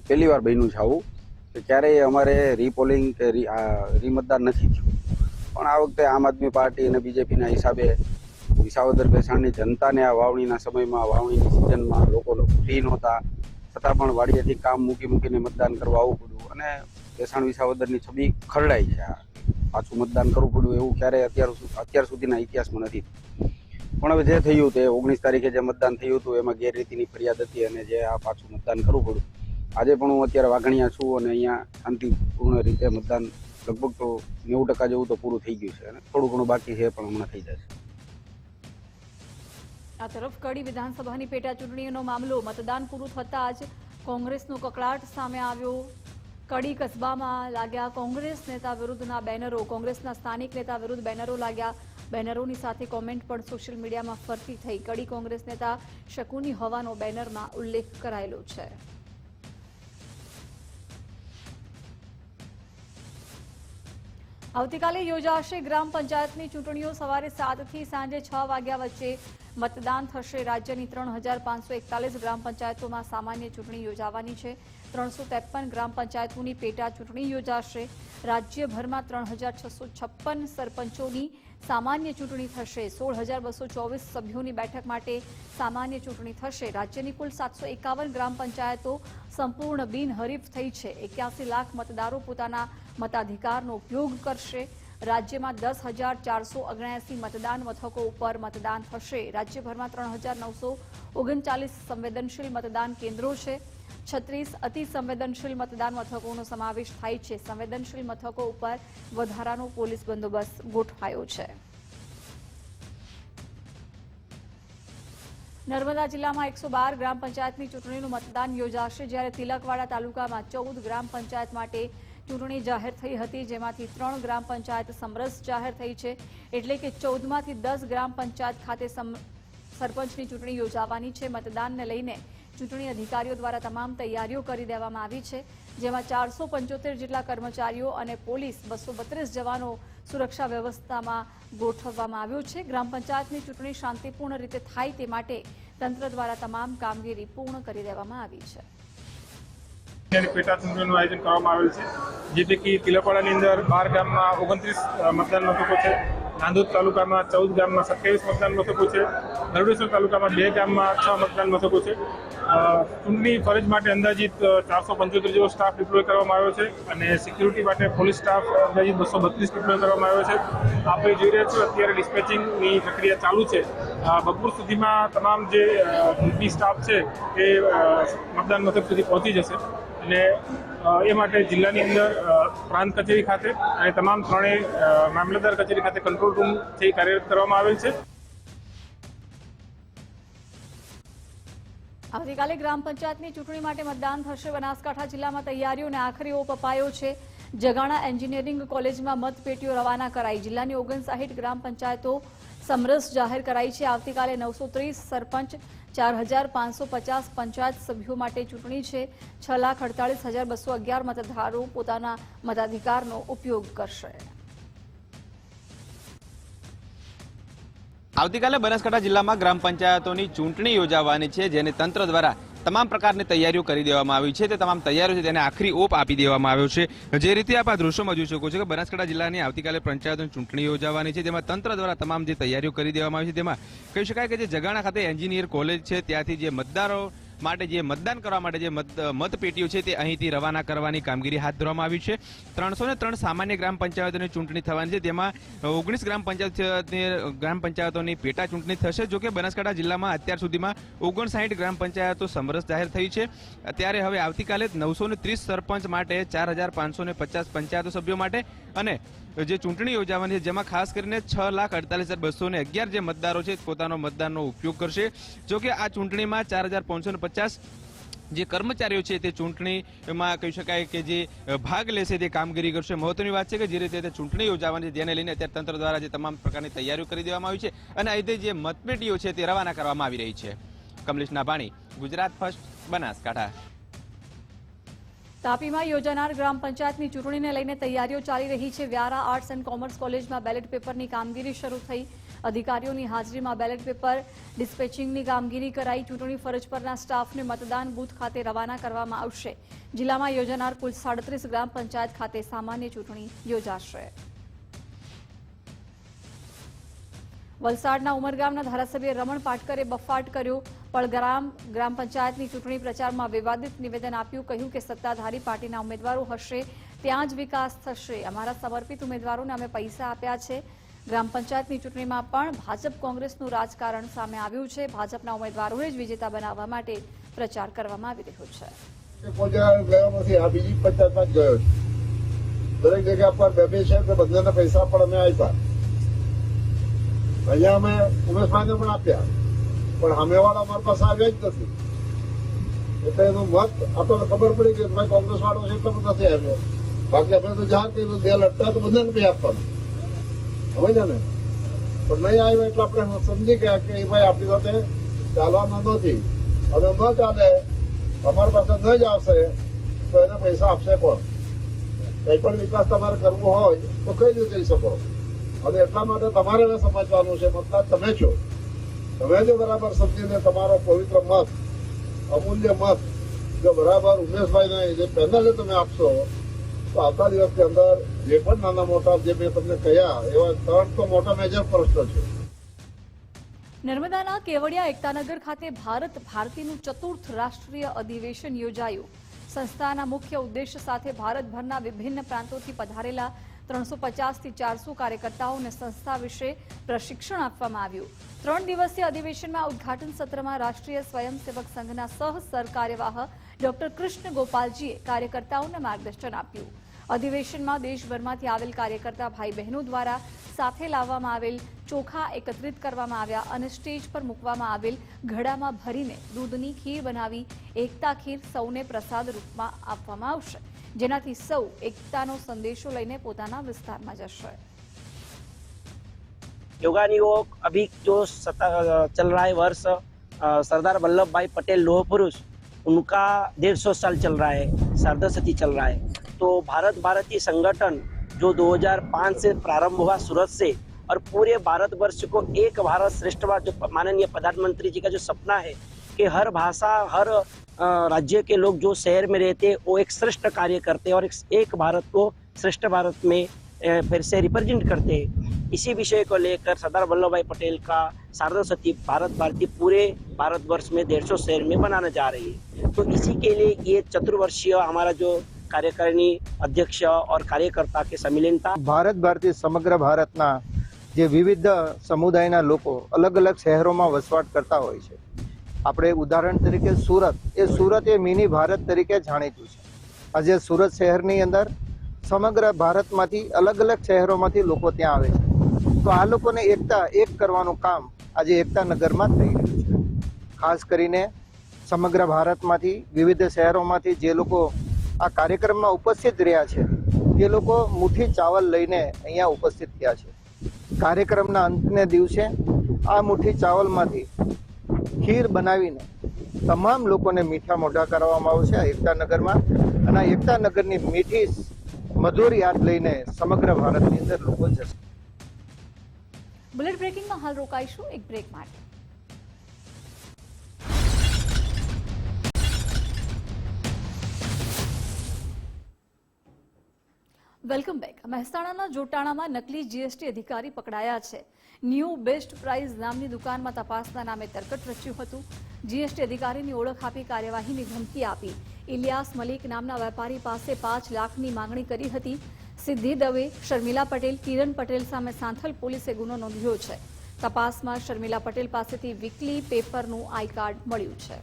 પહેલી વાર બન્યું છે આવું કે ક્યારેય અમારે રીપોલિંગ કે રીમતદાન નથી થયું, પણ આ વખતે આમ આદમી પાર્ટી અને બીજેપીના હિસાબે વિસાવદર ભેસાણની જનતાને આ વાવણીના સમયમાં વાવણીની સિઝનમાં લોકો ફ્રી નહોતા છતાં પણ વાડીએથી કામ મૂકીને મતદાન કરવા આવવું પડ્યું અને ભેસાણ વિસાવદરની છબી ખરડાઈ છે. પાછું મતદાન કરવું પડ્યું એવું ક્યારેય અત્યાર સુધીના ઇતિહાસમાં નથી. પણ હવે જે થયું તે 19 તારીખે જે મતદાન થયું હતું એમાં ગેરરીતિની ફરિયાદ હતી અને જે આ પાછું મતદાન કરવું પડ્યું. આજે પણ હું અત્યારે વાઘણિયા છું અને અહીંયા શાંતિપૂર્ણ રીતે મતદાન લગભગ તો 90% જેવું તો પૂરું થઈ ગયું છે અને થોડું ઘણું બાકી છે પણ હમણાં થઈ જશે. આ તરફ કડી વિધાનસભાની પેટા ચૂંટણીનો મામલો મતદાન પૂરું થતાં જ કોંગ્રેસનો કકળાટ સામે આવ્યો. કડી કસ્બામાં લાગ્યા કોંગ્રેસ નેતા વિરુદ્ધના બેનરો. કોંગ્રેસના સ્થાનિક નેતા વિરુદ્ધ બેનરો લાગ્યા. બેનરોની સાથે કોમેન્ટ પણ સોશિયલ મીડિયામાં ફરતી થઈ. કડી કોંગ્રેસ નેતા શકુની હવાનો બેનરમાં ઉલ્લેખ કરાયેલો છે. આવતીકાલે યોજાશે ગ્રામ પંચાયતની ચૂંટણીઓ. સવારે 7 થી સાંજે 6 વાગ્યા વચ્ચે મતદાન થશે. રાજ્યની 3541 ગ્રામ પંચાયતોમાં સામાન્ય ચૂંટણી યોજાવાની છે. 353 ગ્રામ પંચાયતોની પેટા ચૂંટણી યોજાશે. રાજ્યભરમાં 3656 સરપંચોની સામાન્ય ચૂંટણી થશે. 16224 સભ્યોની બેઠક માટે સામાન્ય ચૂંટણી થશે. રાજ્યની કુલ 751 ગ્રામ પંચાયતો સંપૂર્ણ બિનહરીફ થઈ છે. 81 લાખ મતદારો પોતાના મતાધિકારનો ઉપયોગ કરશે. રાજ્યમાં 10,479 મતદાન મથકો ઉપર મતદાન થશે. રાજ્યભરમાં 3,939 સંવેદનશીલ મતદાન કેન્દ્રો છે. 36 અતિ સંવેદનશીલ મતદાન મથકોનો સમાવેશ થાય છે. સંવેદનશીલ મથકો ઉપર વધારાનો પોલીસ બંદોબસ્ત ગોઠવાયો છે. નર્મદા જિલ્લામાં 112 ગ્રામ પંચાયતની ચૂંટણીનું મતદાન યોજાશે. જ્યારે તિલકવાડા તાલુકામાં 14 ગ્રામ પંચાયત માટે ચૂંટણી જાહેર થઈ હતી, જેમાંથી 3 ગ્રામ પંચાયત સમરસ જાહેર થઈ છે. એટલે કે 14માંથી 10 ગ્રામ પંચાયત ખાતે સરપંચની ચૂંટણી યોજાવાની છે. મતદાનને લઈને ચૂંટણી અધિકારીઓ દ્વારા તમામ તૈયારીઓ કરી દેવામાં આવી છે, જેમાં 475 જેટલા કર્મચારીઓ અને પોલીસ 232 જવાનો સુરક્ષા વ્યવસ્થામાં ગોઠવવામાં આવ્યો છે. ગ્રામ પંચાયતની ચૂંટણી શાંતિપૂર્ણ રીતે થાય તે માટે તંત્ર દ્વારા તમામ કામગીરી પૂર્ણ કરી દેવામાં આવી છે. પેટા ચૂંટણીનું આયોજન કરવામાં આવેલ છે, જે પૈકી તિલકવાડાની અંદર 12 ગામમાં 29 મતદાન મથકો છે. નાંદોદ તાલુકામાં 14 ગામમાં 27 મતદાન મથકો છે. ગરુડેશ્વર તાલુકામાં 2 ગામમાં 6 મતદાન મથકો છે. ચૂંટણી ફરજ માટે અંદાજિત 475 જેવો સ્ટાફ ડિપ્લોય કરવામાં આવ્યો છે અને સિક્યુરિટી માટે પોલીસ સ્ટાફ અંદાજિત 232 ડિપ્લોય કરવામાં આવ્યો છે. આપણે જોઈ રહ્યા છો અત્યારે ડિસ્પેચિંગની પ્રક્રિયા ચાલુ છે. બપોર સુધીમાં તમામ જે ચૂંટણી સ્ટાફ છે એ મતદાન મથક સુધી પહોંચી જશે અને એ માટે જિલ્લાની અંદર પ્રાંત કચેરી ખાતે અને તમામ 3 મામલતદાર કચેરી ખાતે કંટ્રોલ રૂમથી કાર્યરત કરવામાં આવેલ છે. આવતીકાલે ગ્રામ પંચાયતની ચૂંટણી માટે મતદાન થશે. બનાસકાંઠા જિલ્લામાં તૈયારીઓને આખરી ઓપ અપાયો છે. જગાણા એન્જિનિયરિંગ કોલેજમાં મતપેટીઓ રવાના કરાઈ. જિલ્લાની 59 ગ્રામ પંચાયતો સમરસ જાહેર કરાઈ છે. આવતીકાલે 930 સરપંચ, 4550 પંચાયત સભ્યો માટે ચૂંટણી છે. 6,48,211 મતદારો પોતાના મતાધિકારનો ઉપયોગ કરશે. આવતીકાલે બનાસકાંઠા જિલ્લામાં ગ્રામ પંચાયતોની ચૂંટણી યોજાવાની છે, જેને તંત્ર દ્વારા તમામ પ્રકારની તૈયારીઓ કરી દેવામાં આવી છે. તે તમામ તૈયારીઓ છે તેને આખરી ઓપ આપી દેવામાં આવ્યો છે. જે રીતે આપ આ દૃશ્યોમાં જોઈ શકો છો કે બનાસકાંઠા જિલ્લાની આવતીકાલે પંચાયતોની ચૂંટણી યોજાવાની છે, જેમાં તંત્ર દ્વારા તમામ જે તૈયારીઓ કરી દેવામાં આવી છે તેમાં કહી શકાય કે જે જગાણા ખાતે એન્જિનિયર કોલેજ છે ત્યાંથી જે મતદારો માટે જે મતદાન કરવા માટે જે મતપેટીઓ છે તે અહીંથી રવાના કરવાની કામગીરી હાથ ધરવામાં આવી છે. 303 સામાન્ય ગ્રામ પંચાયતોની ચૂંટણી થવાની છે, તેમાં 19 ગ્રામ પંચાયતોની પેટા ચૂંટણી થશે. જોકે બનાસકાંઠા જિલ્લામાં અત્યાર સુધીમાં 59 ગ્રામ પંચાયતો સમરસ જાહેર થઈ છે. ત્યારે હવે આવતીકાલે 930 સરપંચ માટે, 4550 પંચાયતો સભ્યો માટે અને જે ચૂંટણી યોજાવાની છે જેમાં ખાસ કરીને 6,48,211 જે મતદારો છે પોતાનો મતદાનનો ઉપયોગ કરશે. જોકે આ ચૂંટણીમાં 4,550 જે કર્મચારીઓ છે તે ચૂંટણીમાં કહી શકાય કે જે ભાગ લેશે તે કામગીરી કરશે. મહત્વની વાત છે કે જે રીતે ચૂંટણી યોજાવાની છે તેને લઈને અત્યારે તંત્ર દ્વારા જે તમામ પ્રકારની તૈયારીઓ કરી દેવામાં આવી છે અને અહીં જે મતપેટીઓ છે તે રવાના કરવામાં આવી રહી છે. કમલેશ નાભાણી, ગુજરાત ફર્સ્ટ, બનાસકાંઠા. તાપીમાં યોજાનાર ગ્રામ પંચાયતની ચૂંટણીને લઈને તૈયારીઓ ચાલી રહી છે. વ્યારા આર્ટ્સ એન્ડ કોમર્સ કોલેજમાં બેલેટ પેપરની કામગીરી શરૂ થઈ. અધિકારીઓની હાજરીમાં બેલેટ પેપર ડિસ્પેચિંગની કામગીરી કરાઈ. ચૂંટણી ફરજ પરના સ્ટાફને મતદાન બૂથ ખાતે રવાના કરવામાં આવશે. જિલ્લામાં યોજાનાર કુલ 37 ગ્રામ પંચાયત ખાતે સામાન્ય ચૂંટણી યોજાશે. વલસાડના ઉમરગામના ધારાસભ્ય રમણ પાટકરે બફાટ કર્યો. પળગ્રામ ગ્રામ પંચાયતની ચૂંટણી પ્રચારમાં વિવાદિત નિવેદન આપ્યું. કહ્યું કે સત્તાધારી પાર્ટીના ઉમેદવારો હશે ત્યાં જ વિકાસ થશે. અમારા સમર્પિત ઉમેદવારોને અમે પૈસા આપ્યા છે. ગ્રામ પંચાયતની ચૂંટણીમાં પણ ભાજપ કોંગ્રેસનું રાજકારણ સામે આવ્યું છે. ભાજપના ઉમેદવારોને જ વિજેતા બનાવવા માટે પ્રચાર કરવામાં આવી રહ્યો છે. આ બીજી પંચાયતમાં જ ગયો છું. દરેક જગ્યા પર બે છે બધાના પૈસા પણ અમે આપ્યા. અહીંયા અમે ઉમેશભાઈને પણ આપ્યા, પણ સામેવાળા અમારી પાસે આવ્યા જ નથી. એટલે એનું મત આપણને ખબર પડી કે ભાઈ કોંગ્રેસ વાળો છે એટલે નથી આવ્યો. બાકી આપણે તો જાણ કર્યું બે લડતા તો બધાને પૈ આપવાનું સમજે ને, પણ નહીં આવ્યો એટલે આપણે સમજી ગયા કે ભાઈ આપણી સાથે ચાલવાના નથી. હવે ન ચાલે, અમારી પાસે ન જ આવશે તો એને પૈસા આપશે કોણ? કઈ પણ વિકાસ તમારે કરવો હોય તો કઈ રીતે કરી શકો? અને એટલા માટે તમારે હવે સમજવાનું છે, મતદાર તમે છો. તમે જો બરાબર સમજીને તમારો પવિત્ર મત, અમૂલ્ય મત જો બરાબર ઉમેશભાઈને જે પેનલે તમે આપશો તો આવતા દિવસની અંદર જે પણ નાના મોટા જે મેં તમને કહ્યા એવા 3 તો મોટા મેજર પ્રશ્નો છે. નર્મદાના કેવડિયા એકતાનગર ખાતે ભારત ભારતીનું 4th રાષ્ટ્રીય અધિવેશન યોજાયું. સંસ્થાના મુખ્ય ઉદ્દેશ્ય સાથે ભારતભરના વિભિન્ન પ્રાંતોથી પધારેલા 350 થી 400 કાર્યકર્તાઓને સંસ્થા વિશે પ્રશિક્ષણ આપવામાં આવ્યું. 3 દિવસીય અધિવેશનમાં ઉદ્ઘાટન સત્રમાં રાષ્ટ્રીય સ્વયંસેવક સંઘના સહ સરકાર્યવાહ ડોક્ટર કૃષ્ણ ગોપાલજીએ કાર્યકર્તાઓને માર્ગદર્શન આપ્યું. અધિવેશનમાં દેશભરમાંથી આવેલ કાર્યકર્તા ભાઈ બહેનો દ્વારા સાથે લાવવામાં આવેલ ચોખા એકત્રિત કરવામાં આવ્યા અને સ્ટેજ પર મૂકવામાં આવેલ ઘડામાં ભરીને દૂધની ખીર બનાવી એકતા ખીર સૌને પ્રસાદ રૂપમાં આપવામાં આવશે, જેનાથી સૌ એકતાનો સંદેશો લઈને પોતાના વિસ્તારમાં જશે. योगानुयोग अभी जो चल रहा है वर्ष सरदार वल्लभ भाई पटेल लोह पुरुष उनका 150 साल चल रहा है, सार्धशती चल रहा है. तो भारत भारती संगठन जो 2005 से प्रारंभ हुआ सूरत से और पूरे भारतवर्ष को एक भारत श्रेष्ठ भारत, जो माननीय प्रधानमंत्री जी का जो सपना है कि हर भाषा हर राज्य के लोग जो शहर में रहते हैं वो एक श्रेष्ठ कार्य करते हैं और एक भारत को श्रेष्ठ भारत में फिर से रिप्रेजेंट करते हैं. इसी विषय को लेकर सरदार वल्लभ भाई पटेल का सार्धशती भारत भारती पूरे भारतवर्ष में 150 शहर में बनाने जा रही है. तो इसी के लिए ये चतुर्वर्षीय हमारा जो कार्यकारिणी अध्यक्ष और कार्यकर्ता के सम्मेलन था. ભારત ભારતી સમગ્ર ભારતના જે વિવિધ સમુદાયના લોકો અલગ અલગ શહેરોમાં વસવાટ કરતા હોય છે. આપણે ઉદાહરણ તરીકે સુરત એ મિની ભારત તરીકે જાણીતું છે. આજે સુરત શહેરની અંદર સમગ્ર ભારતમાંથી અલગ અલગ શહેરોમાંથી લોકો ત્યાં આવે છે. તો આ લોકોને એક કરવાનું કામ આજે એકતાનગરમાં થઈ રહ્યું છે. ખાસ કરીને સમગ્ર ભારતમાંથી વિવિધ શહેરોમાંથી જે લોકો આ કાર્યક્રમમાં ઉપસ્થિત રહ્યા છે તે લોકો મુઠ્ઠી ચાવલ લઈને અહીંયા ઉપસ્થિત થયા છે. કાર્યક્રમના અંતને દિવસે આ મુઠ્ઠી ચાવલમાંથી ખીર બનાવીને તમામ લોકોને મીઠા મોઢા કરવામાં આવશે આ એકતાનગરમાં. અને આ એકતાનગરની મીઠી મધુર યાદ લઈને સમગ્ર ભારતની અંદર લોકો જશે. બુલેટ બ્રેકિંગમાં હાલ રોકાઈશું એક બ્રેક માટે. Welcome back. મહેસાણાના જોટાણામાં નકલી જીએસટી અધિકારી પકડાયા છે. ન્યૂ બેસ્ટ પ્રાઇઝ નામની દુકાનમાં તપાસના નામે તરકટ રચ્યું હતું. જીએસટી અધિકારીની ઓળખ આપી કાર્યવાહીની ધમકી આપી ઇલિયાસ મલિક નામના વેપારી પાસે 5 લાખની માંગણી કરી હતી. સિદ્ધિ દવે, શર્મિલા પટેલ, કિરણ પટેલ સામે સાંથલ પોલીસે ગુનો નોંધ્યો છે. તપાસમાં શર્મિલા પટેલ પાસેથી વીકલી પેપરનું આઈ કાર્ડ મળ્યું છે.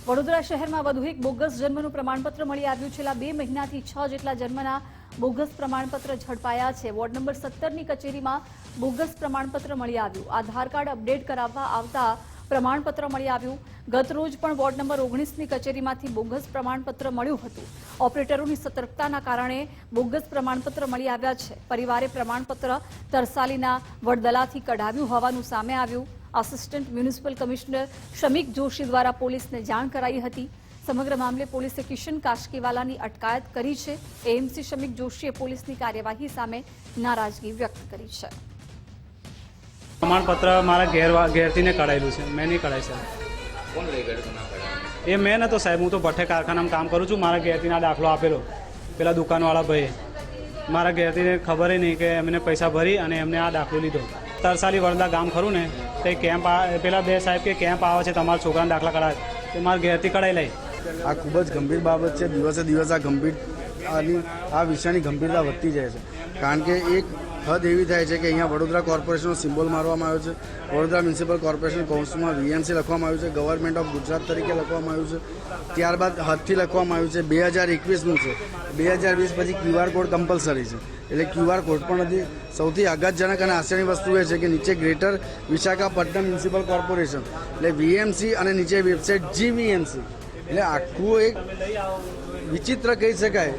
વડોદરા શહેરમાં વધુ એક બોગસ જન્મનું પ્રમાણપત્ર મળી આવ્યું. છેલ્લા 2 મહિનાથી 6 જેટલા જન્મના બોગસ પ્રમાણપત્ર ઝડપાયા છે. વોર્ડ નંબર 17ની કચેરીમાં બોગસ પ્રમાણપત્ર મળી આવ્યું. આધાર કાર્ડ અપડેટ કરાવવા આવતા પ્રમાણપત્ર મળી આવ્યું. ગત રોજ પણ વોર્ડ નંબર 19ની કચેરીમાંથી બોગસ પ્રમાણપત્ર મળ્યું હતું. ઓપરેટરોની સતર્કતાના કારણે બોગસ પ્રમાણપત્ર મળી આવ્યા છે. પરિવારે પ્રમાણપત્ર તરસાલીના વડદલાથી કઢાવ્યું હોવાનું સામે આવ્યું. Assistant municipal commissioner Shamik Joshi દ્વારા પોલીસને જાણ કરાઈ હતી. સમગ્ર મામલે પોલીસે કિશન કાશકીવાલાની અટકાયત કરી છે. એએમસી શમિક જોશીએ પોલીસની કાર્યવાહી સામે નારાજગી વ્યક્ત કરી છે. પ્રમાણપત્ર મારા ઘેરથી ને કઢાયેલું છે, મેં નહીં કઢાય સાહેબ. કોણ લઈ ગયું ના કઢાવ્યું? એ મેં નતો સાહેબ, હું તો ભઠ્ઠે કારખાનામાં કામ કરું છું. મારા ઘેરથી આ દાખલો આપેલો પેલા દુકાનવાળા ભાઈએ. મારા ઘેરથી ખબર નહીં કે એમને પૈસા ભરી અને એમને આ દાખલો લીધો. તરસાલી વરદા ગામ ખરું ને, તે કેમ્પ પેલા બે સાહેબ કે કેમ્પ આવે છે તમારા છોકરાને દાખલા કઢાવે, તે મારા ઘેરથી કઢાઈ લઈ. આ ખૂબ જ ગંભીર બાબત છે. દિવસે દિવસ આ વિષયની ગંભીરતા વધતી જાય છે. કારણ કે એક હદ એવી થાય છે કે અહીંયા વડોદરા કોર્પોરેશનનો સિમ્બોલ મારવામાં આવ્યો છે. વડોદરા મ્યુનિસિપલ કોર્પોરેશન કૌંસમાં વીએમસી લખવામાં આવ્યું છે, ગવર્મેન્ટ ઓફ ગુજરાત તરીકે લખવામાં આવ્યું છે. ત્યારબાદ હદથી લખવામાં આવ્યું છે 2021નું છે. 2020 પછી QR કોડ કમ્પલસરી છે, એટલે QR કોડ પણ નથી. સૌથી આઘાતજનક અને આશ્ચર્યની વસ્તુ એ છે કે નીચે ગ્રેટર વિશાખાપટ્ટનમ મ્યુનિસિપલ કોર્પોરેશન એટલે વીએમસી અને નીચે વેબસાઇટ GVMC, એટલે આખું એક વિચિત્ર કહી શકાય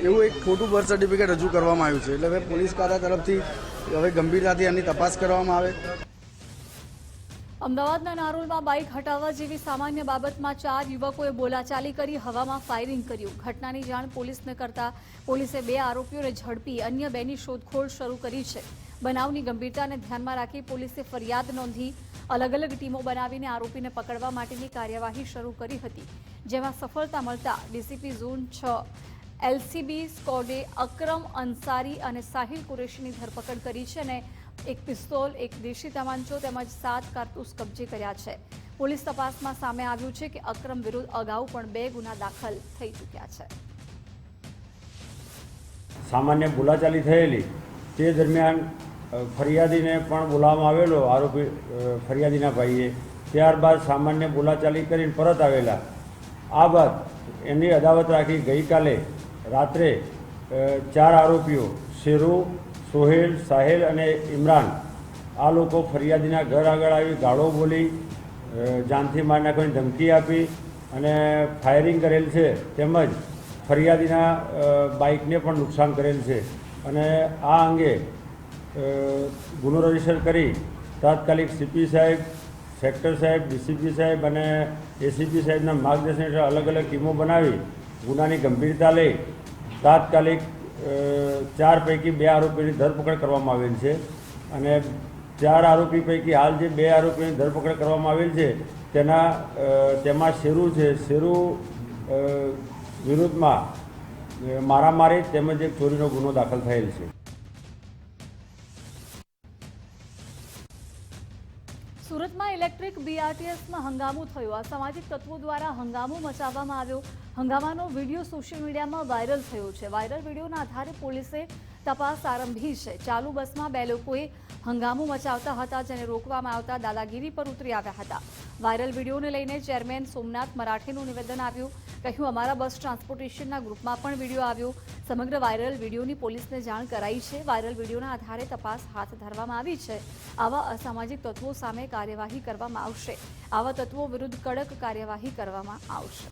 એવું એક ખોટું બર્થ સર્ટિફિકેટ રજૂ કરવામાં આવ્યું છે. એટલે હવે પોલીસ ખાતા તરફથી હવે ગંભીરતાથી આની તપાસ કરવામાં આવે. અમદાવાદના નારોલમાં બાઇક હટાવવા જેવી સામાન્ય બાબતમાં 4 યુવકોએ બોલાચાલી કરી હવામાં ફાયરિંગ કર્યું. ઘટનાની જાણ પોલીસને કરતા પોલીસે 2 આરોપીઓને ઝડપી અન્ય 2ની શોધખોળ શરૂ કરી છે. બનાવની ગંભીરતાને ધ્યાનમાં રાખી પોલીસે ફરિયાદ નોંધી અલગ અલગ ટીમો બનાવીને આરોપીને પકડવા માટેની કાર્યવાહી શરૂ કરી હતી, જેમાં સફળતા મળતા ડીસીપી ઝોન 6 LCB સ્કોડે અકરમ અંસારી અને સાહિલ કુરેશીની ધરપકડ કરી છે અને એક પિસ્તોલ, એક દેશી તમાંચો તેમજ 7 કારતૂસ કબજે કર્યા છે. પોલીસ તપાસમાં સામે આવ્યું છે કે અકરમ વિરુદ્ધ અગાઉ પણ 2 ગુના દાખલ થઈ ચૂક્યા છે. સામાન્ય બોલાચાલી થયેલી તે દરમિયાન ફરિયાદીને પણ બોલાવવામાં આવેલો, આરોપી ફરિયાદીના ભાઈએ. ત્યારબાદ સામાન્ય બોલાચાલી કરીને પરત આવેલા. આ બાદ એની અદાવત રાખી ગઈકાલે રાત્રે 4 આરોપીઓ શેરુ, સોહેલ, સાહેલ અને ઇમરાન આ લોકો ફરિયાદીના ઘર આગળ આવી ગાળો બોલી, જાનથી માર નાખવાની ધમકી આપી અને ફાયરિંગ કરેલ છે. તેમજ ફરિયાદીના બાઇકને પણ નુકસાન કરેલ છે. અને આ અંગે ગુનો રજીસ્ટર કરી તાત્કાલિક CP સાહેબ, સેક્ટર સાહેબ, DCP સાહેબ અને ACP સાહેબના માર્ગદર્શન હેઠળ અલગ અલગ ટીમો બનાવી ગુનાની ગંભીરતા લઈ તાત્કાલિક 4 પૈકી 2 આરોપીની ધરપકડ કરવામાં આવેલ છે. અને 4 આરોપી પૈકી હાલ જે 2 આરોપીની ધરપકડ કરવામાં આવેલ છે તેમાં શેરુ છે. શેરુ વિરુદ્ધમાં મારામારી તેમજ એક ચોરીનો ગુનો દાખલ થયેલ છે. સુરતમાં ઇલેક્ટ્રિક BRTSમાં હંગામો થયો. અસામાજિક તત્વો દ્વારા હંગામો મચાવવામાં આવ્યો. હંગામાનો વિડીયો સોશિયલ મીડિયામાં વાયરલ થયો છે. વાયરલ વિડીયોના આધારે પોલીસે તપાસ આરંભી છે. ચાલુ બસમાં 2 લોકોએ હંગામો મચાવતા હતા, જેને રોકવામાં આવતા દાદાગીરી પર ઉતરી આવ્યા હતા. વાયરલ વિડીયોને લઈને ચેરમેન સોમનાથ મરાઠેનું નિવેદન આવ્યું. કહ્યું, અમારા બસ ટ્રાન્સપોર્ટેશનના ગ્રુપમાં પણ વિડીયો આવ્યો. સમગ્ર વાયરલ વિડીયોની પોલીસને જાણ કરાઈ છે. વાયરલ વિડીયોના આધારે તપાસ હાથ ધરવામાં આવી છે. આવા અસામાજિક તત્વો સામે કાર્યવાહી કરવામાં આવશે. આવા તત્વો વિરુદ્ધ કડક કાર્યવાહી કરવામાં આવશે.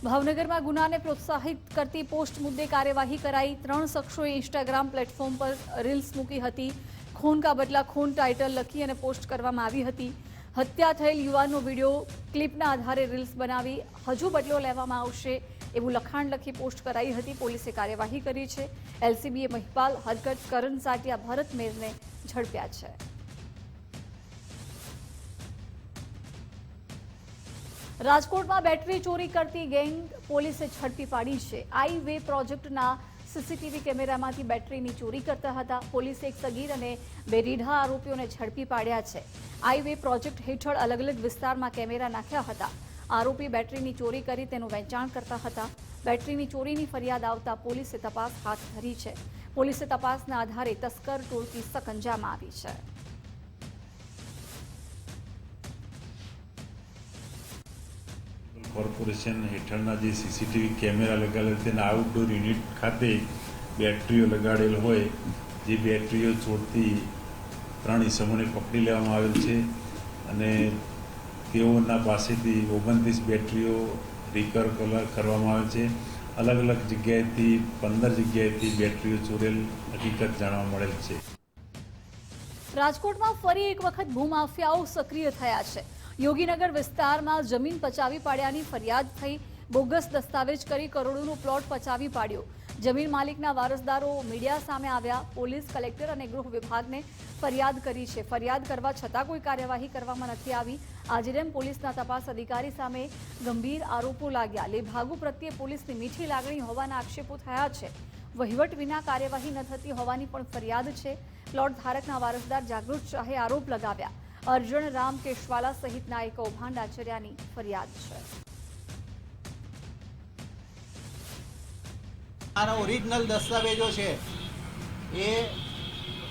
ભાવનગરમાં ગુનાને પ્રોત્સાહિત કરતી પોસ્ટ મુદ્દે કાર્યવાહી કરાઈ. 3 શખ્સોએ ઇન્સ્ટાગ્રામ પ્લેટફોર્મ પર રીલ્સ મૂકી હતી. ખૂન કા બદલા ખૂન ટાઇટલ લખી અને પોસ્ટ કરવામાં આવી હતી. હત્યા થયેલ યુવાનનો વિડીયો ક્લિપના આધારે રીલ્સ બનાવી હજુ બદલો લેવામાં આવશે એવું લખાણ લખી પોસ્ટ કરાઈ હતી. પોલીસે કાર્યવાહી કરી છે. LCBએ મહિપાલ હરકત, કરણ સાટિયા, ભરત મેરને ઝડપ્યા છે. રાજકોટમાં બેટરી ચોરી કરતી ગેંગ પોલીસે ઝડપી પાડી છે. આઈ વે પ્રોજેક્ટના CCTV કેમેરામાંથી બેટરીની ચોરી કરતા હતા. પોલીસે એક સગીર અને 2 રીઢા આરોપીઓને ઝડપી પાડ્યા છે. આઈ વે પ્રોજેક્ટ હેઠળ અલગ અલગ વિસ્તારમાં કેમેરા નાખ્યા હતા. આરોપી બેટરીની ચોરી કરી તેનું વેચાણ કરતા હતા. બેટરીની ચોરીની ફરિયાદ આવતા પોલીસે તપાસ હાથ ધરી છે. પોલીસે તપાસના આધારે તસ્કર ટોળકી સકંજામાં આવી છે. કોર્પોરેશન હેઠળના જે CCTV કેમેરા લગાડેલ તેના આઉટડોર યુનિટ ખાતે બેટરીઓ લગાડેલ હોય, જે બેટરીઓ ચોરતી 3 ઇસમોને પકડી લેવામાં આવેલ છે અને તેઓના પાસેથી 29 બેટરીઓ રિકવર કરવામાં આવે છે. અલગ અલગ જગ્યાએથી 15 જગ્યાએથી બેટરીઓ ચોરેલ હકીકત જાણવા મળેલ છે. રાજકોટમાં ફરી એક વખત ભૂમાફિયાઓ સક્રિય થયા છે. યોગીનગર વિસ્તારમાં જમીન પચાવી પાડ્યાની ફરિયાદ થઈ. બોગસ દસ્તાવેજ કરી કરોડોનો પ્લોટ પચાવી પાડ્યો. જમીન માલિકના વારસદારો મીડિયા સામે આવ્યા. પોલીસ, કલેક્ટર અને ગૃહ વિભાગને ફરિયાદ કરી છે. ફરિયાદ કરવા છતાં કોઈ કાર્યવાહી કરવામાં નથી આવી. આજીરેમ પોલીસના તપાસ અધિકારી સામે ગંભીર આરોપો લાગ્યા. લેભાગુ પ્રત્યે પોલીસની મીઠી લાગણી હોવાના આક્ષેપો થયા છે. વહીવટ વિના કાર્યવાહી ન થતી હોવાની પણ ફરિયાદ છે. પ્લોટ ધારકના વારસદાર જાગૃત શાહે આરોપ લગાવ્યા. અર્જણ રામ કેશવાલા સહિતના એક કૌભાંડ આચર્યાની ફરિયાદ છે. મારા ઓરિજિનલ દસ્તાવેજો છે એ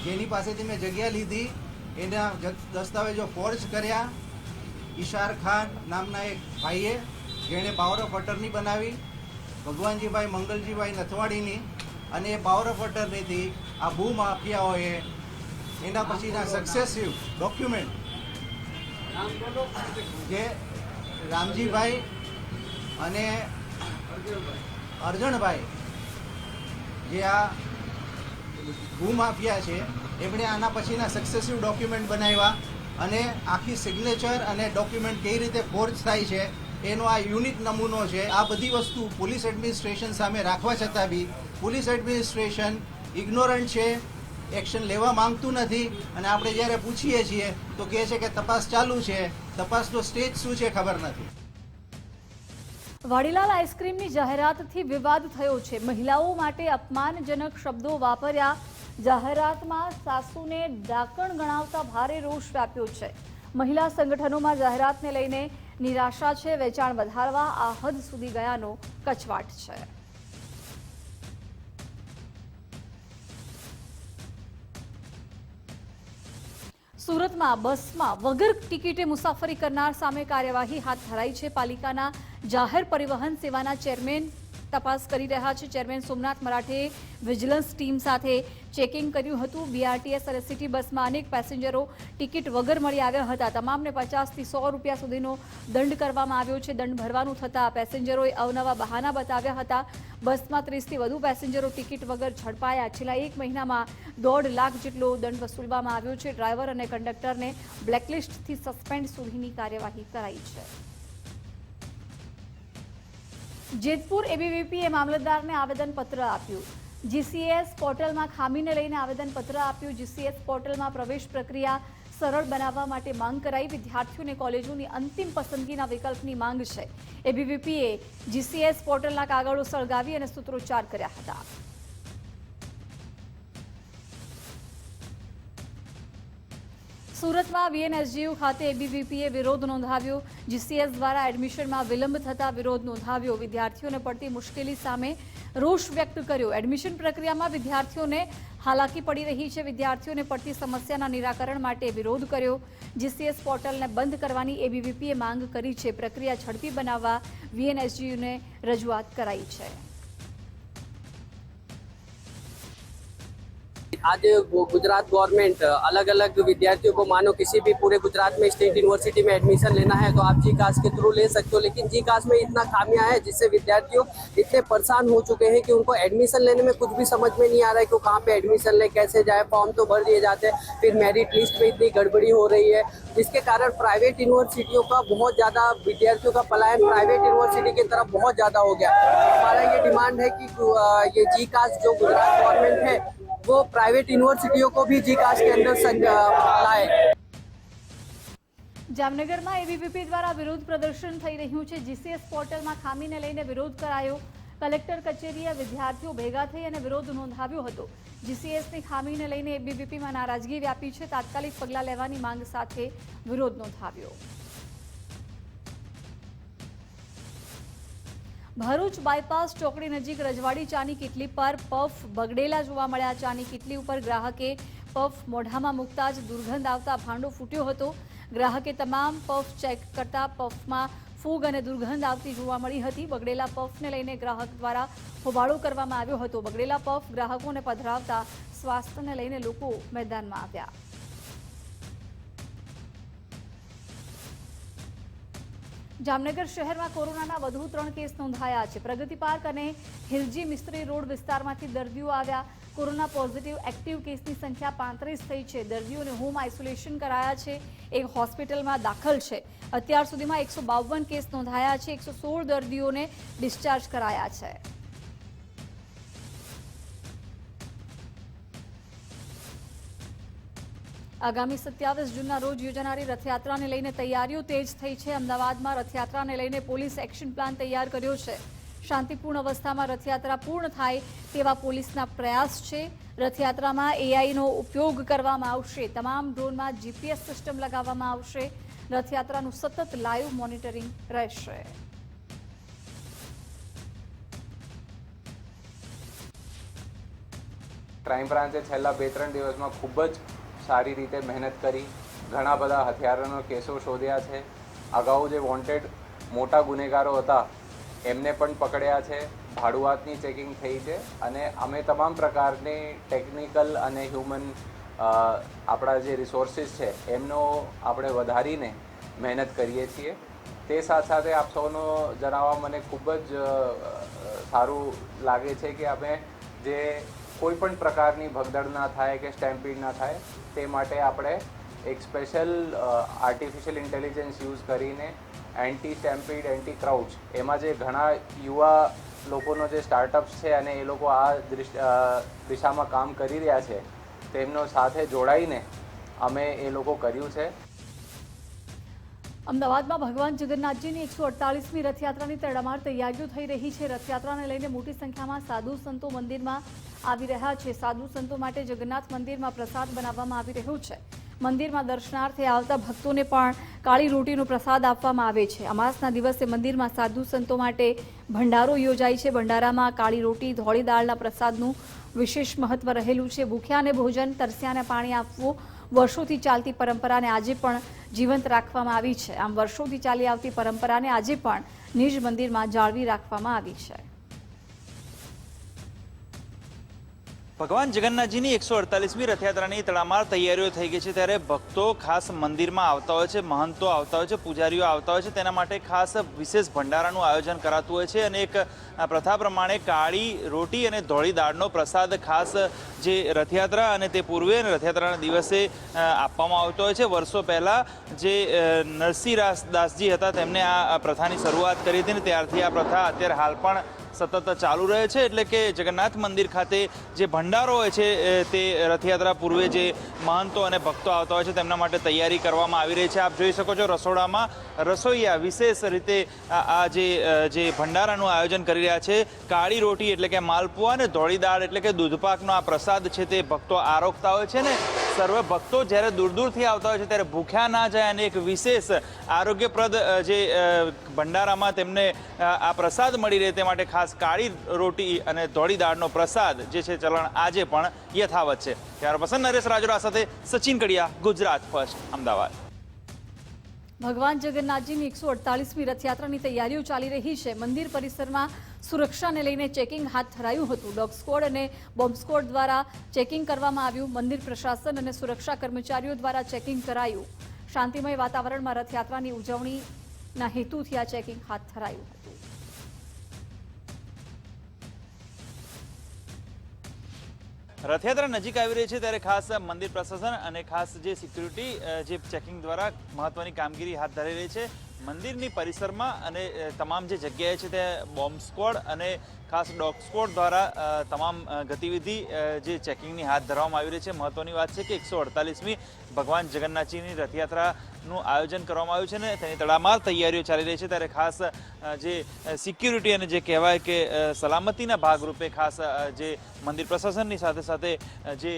જેની પાસેથી મેં જગ્યા લીધી એના દસ્તાવેજો ફોર્જ કર્યા. ઈશાર ખાન નામના એક ભાઈએ જેણે પાવર ઓફ અટર્ની બનાવી ભગવાનજીભાઈ મંગલજીભાઈ નથવાડીની, અને એ પાવર ઓફ અટર્નીથી આ ભૂમાફિયાઓએ એના પછીના સક્સેસિવ ડોક્યુમેન્ટ જે રામજીભાઈ અને અર્જણભાઈ જે આ ભૂમાફિયા છે એમણે આના પછીના સક્સેસિવ ડોક્યુમેન્ટ બનાવ્યા, અને આખી સિગ્નેચર અને ડોક્યુમેન્ટ કઈ રીતે ફોર્જ થાય છે એનો આ યુનિક નમૂનો છે. આ બધી વસ્તુ પોલીસ એડમિનિસ્ટ્રેશન સામે રાખવા છતાં બી પોલીસ એડમિનિસ્ટ્રેશન ઇગ્નોરન્ટ છે, એક્શન લેવા માંગતું નથી. અને આપણે જ્યારે પૂછીએ છીએ તો કહે છે કે તપાસ ચાલુ છે. તપાસનો સ્ટેજ શું છે ખબર નથી. વાડીલાલ આઈસ્ક્રીમની જાહેરાતથી વિવાદ થયો છે. મહિલાઓ માટે અપમાનજનક શબ્દો વાપર્યા. જાહેરાતમાં સાસુને ડાકણ ગણાવતા ભારે રોષ વ્યાપ્યો છે. મહિલા સંગઠનોમાં જાહેરાતને લઈને નિરાશા છે. વેચાણ વધારવા આ હદ સુધી ગયાનો કચવાટ છે. સુરતમાં બસમાં વગર ટિકિટે મુસાફરી કરનાર સામે કાર્યવાહી હાથ ધરાઈ છે. પાલિકાના જાહેર પરિવહન સેવાના ચેરમેન તપાસ કરી રહ્યા છે. Chairman Somnath Marathe vigilance team સાથે ચેકિંગ કર્યું હતું. બીઆરટીએસ અને સિટી બસમાં અનેક પેસેન્જરો ટિકિટ વગર મળી આવ્યા હતા. તમામને 50 થી 100 રૂપિયા સુધીનો દંડ કરવામાં આવ્યો છે. દંડ ભરવાનું થતાં પેસેન્જરોએ અવનવા બહાના બતાવ્યા હતા. બસમાં 30 થી વધુ પેસેન્જરો ટિકિટ વગર ઝડપાયા. છેલ્લા એક મહિનામાં 1.5 લાખ જેટલો દંડ વસૂલવામાં આવ્યો છે. ડ્રાઈવર અને કંડક્ટરને બ્લેકલિસ્ટથી સસ્પેન્ડ સુધીની કાર્યવાહી કરાઈ છે. જેતપુર એબીવીપીએ મામલતદારને આવેદનપત્ર આપ્યું. જીસીએસ પોર્ટલમાં ખામીને લઈને આવેદનપત્ર આપ્યું. જીસીએસ પોર્ટલમાં પ્રવેશ પ્રક્રિયા સરળ બનાવવા માટે માંગ કરાઈ. વિદ્યાર્થીઓને કોલેજોની અંતિમ પસંદગીના વિકલ્પની માંગ છે. એબીવીપીએ જીસીએસ પોર્ટલના કાગળો સળગાવી અને સૂત્રોચ્ચાર કર્યા હતા. સુરતમાં વીએનએસજીયુ ખાતે એબીવીપીએ વિરોધ નોંધાવ્યો. જીસીએસ દ્વારા એડમિશનમાં વિલંબ થતા વિરોધ નોંધાવ્યો. વિદ્યાર્થીઓને પડતી મુશ્કેલી સામે રોષ વ્યક્ત કર્યો. એડમિશન પ્રક્રિયામાં વિદ્યાર્થીઓને હાલાકી પડી રહી છે. વિદ્યાર્થીઓને પડતી સમસ્યાના નિરાકરણ માટે વિરોધ કર્યો. જીસીએસ પોર્ટલને બંધ કરવાની એબીવીપીએ માંગ કરી છે. પ્રક્રિયા ઝડપી બનાવવા વીએનએસજીયુને રજૂઆત કરાઈ છે. आज गुजरात गवर्नमेंट अलग अलग विद्यार्थियों को मानो किसी भी पूरे गुजरात में स्टेट यूनिवर्सिटी में एडमिशन लेना है तो आप जीकास के थ्रू ले सकते हो, लेकिन जीकास में इतना खामियां है जिससे विद्यार्थियों इतने परेशान हो चुके हैं कि उनको एडमिशन लेने में कुछ भी समझ में नहीं आ रहा है कि कहाँ पे एडमिशन ले, कैसे जाए. फॉर्म तो भर दिए जाते हैं, फिर मेरिट लिस्ट में इतनी गड़बड़ी हो रही है जिसके कारण प्राइवेट यूनिवर्सिटियों का बहुत ज़्यादा विद्यार्थियों का पलायन प्राइवेट यूनिवर्सिटी की तरफ बहुत ज़्यादा हो गया. हमारा ये डिमांड है कि ये जीकास जो गुजरात गवर्नमेंट है वो प्राइवेट यूनिवर्सिटियों को भी जीकास के अंदर लाए. જામનગરમાં એબીવીપી દ્વારા વિરોધ પ્રદર્શન થઈ રહ્યું છે. જીસીએસ પોર્ટલમાં ખામીને લઈને વિરોધ કરાયો. કલેક્ટર કચેરીએ વિદ્યાર્થીઓ ભેગા થઈ અને વિરોધ નોંધાવ્યો હતો. જીસીએસની ખામીને લઈને એબીવીપીમાં નારાજગી વ્યાપી છે. તાત્કાલિક પગલાં લેવાની માંગ સાથે વિરોધ નોંધાવ્યો. ભરૂચ બાયપાસ ચોકડી નજીક રજવાડી ચાની કીટલી પર પફ બગડેલા જોવા મળ્યા. ચાની કીટલી ઉપર ગ્રાહકે પફ મોઢામાં મૂકતા જ દુર્ગંધ આવતા ભાંડો ફૂટ્યો હતો. ગ્રાહકે તમામ પફ ચેક કરતા પફમાં ફૂગ અને દુર્ગંધ આવતી જોવા મળી હતી. બગડેલા પફને લઈને ગ્રાહક દ્વારા હોબાળો કરવામાં આવ્યો હતો. બગડેલા પફ ગ્રાહકોને પધરાવતા સ્વાસ્થ્યને લઈને લોકો મેદાનમાં આવ્યા. જામનગર શહેરમાં કોરોનાના વધુ 3 કેસ નોંધાયા છે. પ્રગતિ પાર્ક અને હિલજી મિસ્ત્રી રોડ વિસ્તારમાંથી દર્દીઓ આવ્યા. કોરોના પોઝિટિવ એક્ટિવ કેસની સંખ્યા 35 થઈ છે. દર્દીઓને હોમ આઇસોલેશન કરાયા છે. એક હોસ્પિટલમાં દાખલ છે. અત્યાર સુધીમાં 152 કેસ નોંધાયા છે. 116 દર્દીઓને ડિસ્ચાર્જ કરાયા છે. આગામી 27 જૂનના રોજ યોજાનારી રથયાત્રાને લઈને તૈયારીઓ તેજ થઈ છે. અમદાવાદમાં રથયાત્રાને લઈને પોલીસ એક્શન પ્લાન તૈયાર કર્યો છે. શાંતિપૂર્ણ અવસ્થામાં રથયાત્રા પૂર્ણ થાય તેવા પોલીસના પ્રયાસ છે. રથયાત્રામાં એઆઈનો ઉપયોગ કરવામાં આવશે. તમામ ડ્રોનમાં જીપીએસ સિસ્ટમ લગાવવામાં આવશે. રથયાત્રાનું સતત લાઈવ મોનિટરિંગ રહેશે. ક્રાઇમ બ્રાન્ચે છેલ્લા 2-3 દિવસમાં ખૂબ જ સારી રીતે મહેનત કરી ઘણા બધા હથિયારોના કેસો શોધ્યા છે. અગાઉ જે વોન્ટેડ મોટા ગુનેગારો હતા એમને પણ પકડ્યા છે. ભાડુઆતની ચેકિંગ થઈ છે અને અમે તમામ પ્રકારની ટેકનિકલ અને હ્યુમન આપણા જે રિસોર્સિસ છે એમનો આપણે વધારીને મહેનત કરીએ છીએ. તે સાથે સાથે આપ સૌનો જણાવવા મને ખૂબ જ સારું લાગે છે કે અમે જે કોઈ પણ પ્રકારની ભગદડ ના થાય કે સ્ટેમ્પીડ ના થાય તે માટે આપણે એક સ્પેશિયલ આર્ટિફિશિયલ ઇન્ટેલિજન્સ યુઝ કરીને એન્ટી સ્ટેમ્પીડ એન્ટી ક્રાઉડ્સ એમાં જે ઘણા યુવા લોકોનો જે સ્ટાર્ટઅપ્સ છે અને એ લોકો આ દિશામાં કામ કરી રહ્યા છે તેમનો સાથે જોડાઈને અમે એ લોકો કર્યું છે. અમદાવાદમાં ભગવાન જગન્નાથજીની 148મી રથયાત્રાની તડામાર તૈયારીઓ થઈ રહી છે. રથયાત્રાને લઈને મોટી સંખ્યામાં સાધુ સંતો મંદિરમાં આવી રહ્યા છે. સાધુ સંતો માટે જગન્નાથ મંદિરમાં પ્રસાદ બનાવવામાં આવી રહ્યો છે. મંદિરમાં દર્શનાર્થે આવતા ભક્તોને પણ કાળી રોટીનો પ્રસાદ આપવામાં આવે છે. અમાસના દિવસે મંદિરમાં સાધુ સંતો માટે ભંડારો યોજાય છે. ભંડારામાં કાળી રોટી, ધોળી દાળના પ્રસાદનું વિશેષ મહત્વ રહેલું છે. ભૂખ્યાને ભોજન, તરસ્યાને પાણી આપવું વર્ષોથી ચાલતી પરંપરાને આજે પણ જીવંત રાખવામાં આવી છે. આમ વર્ષોથી ચાલી આવતી પરંપરાને આજે પણ નિજ મંદિરમાં જાળવી રાખવામાં આવી છે. ભગવાન જગન્નાથજીની 148મી રથયાત્રાની તડામાર તૈયારીઓ થઈ ગઈ છે. ત્યારે ભક્તો ખાસ મંદિરમાં આવતા હોય છે, મહંતો આવતા હોય છે, પૂજારીઓ આવતા હોય છે. તેના માટે ખાસ વિશેષ ભંડારાનું આયોજન કરાતું હોય છે અને એક પ્રથા પ્રમાણે કાળી રોટી અને ધોળી દાળનો પ્રસાદ ખાસ જે રથયાત્રા અને તે પૂર્વે અને રથયાત્રાના દિવસે આપવામાં આવતો હોય છે. વર્ષો પહેલાં જે નરસિંહ દાસજી હતા તેમને આ પ્રથાની શરૂઆત કરી હતી અને ત્યારથી આ પ્રથા અત્યારે હાલ પણ સતત ચાલુ રહે છે. એટલે કે જગન્નાથ મંદિર ખાતે જે ભંડારો હોય છે તે રથયાત્રા પૂર્વે જે મહંતો અને ભક્તો આવતા હોય છે તેમના માટે તૈયારી કરવામાં આવી રહી છે. આપ જોઈ શકો છો રસોડામાં રસોઈયા વિશેષ રીતે આ જે ભંડારાનું આયોજન કરી રહ્યા છે. કાળી રોટી એટલે કે માલપુઆ અને ધોળી દાળ એટલે કે દૂધપાકનો આ પ્રસાદ છે તે ભક્તો આરોગતા હોય છે ને સર્વે ભક્તો જ્યારે દૂર દૂરથી આવતા હોય છે ત્યારે ભૂખ્યા ના જાય અને એક વિશેષ આરોગ્યપ્રદ જે ભંડારામાં તેમને આ પ્રસાદ મળી રહે તે માટે ખાસ કાળી રોટી અને ધોળી દાળનો પ્રસાદ જે છે ચલણ આજે પણ યથાવત છે. ત્યારે પસંદ નરેશ રાજોરા સાથે સચિન કડિયા, ગુજરાત ફર્સ્ટ, અમદાવાદ. ભગવાન જગન્નાથજીની 148મી રથયાત્રાની તૈયારીઓ ચાલી રહી છે. મંદિર પરિસરમાં સુરક્ષાને લઈને ચેકિંગ હાથ ધરાયું હતું. ડોગ સ્ક્વોડ અને બોમ્બ સ્ક્વોડ દ્વારા ચેકિંગ કરવામાં આવ્યું. મંદિર પ્રશાસન અને સુરક્ષા કર્મચારીઓ દ્વારા ચેકિંગ કરાયું. શાંતિમય વાતાવરણમાં રથયાત્રાની ઉજવણીના હેતુથી આ ચેકિંગ હાથ ધરાયું હતું. રથયાત્રા નજીક આવી રહી છે ત્યારે ખાસ મંદિર પ્રશાસન અને ખાસ જે સિક્યુરિટી જે ચેકિંગ દ્વારા મહત્વની કામગીરી હાથ ધરી રહી છે. મંદિરની પરિસરમાં અને તમામ જે જગ્યાએ છે ત્યાં બોમ્બ સ્ક્વોડ અને ખાસ ડોગ સ્ક્વોડ દ્વારા તમામ ગતિવિધિ જે ચેકિંગની હાથ ધરવામાં આવી રહી છે. મહત્વની વાત છે કે 148મી ભગવાન જગન્નાથજીની રથયાત્રાનું આયોજન કરવામાં આવ્યું છે અને તેની તડામાર તૈયારીઓ ચાલી રહી છે. ત્યારે ખાસ જે સિક્યુરિટી અને જે કહેવાય કે સલામતીના ભાગરૂપે ખાસ જે મંદિર પ્રશાસનની સાથે સાથે જે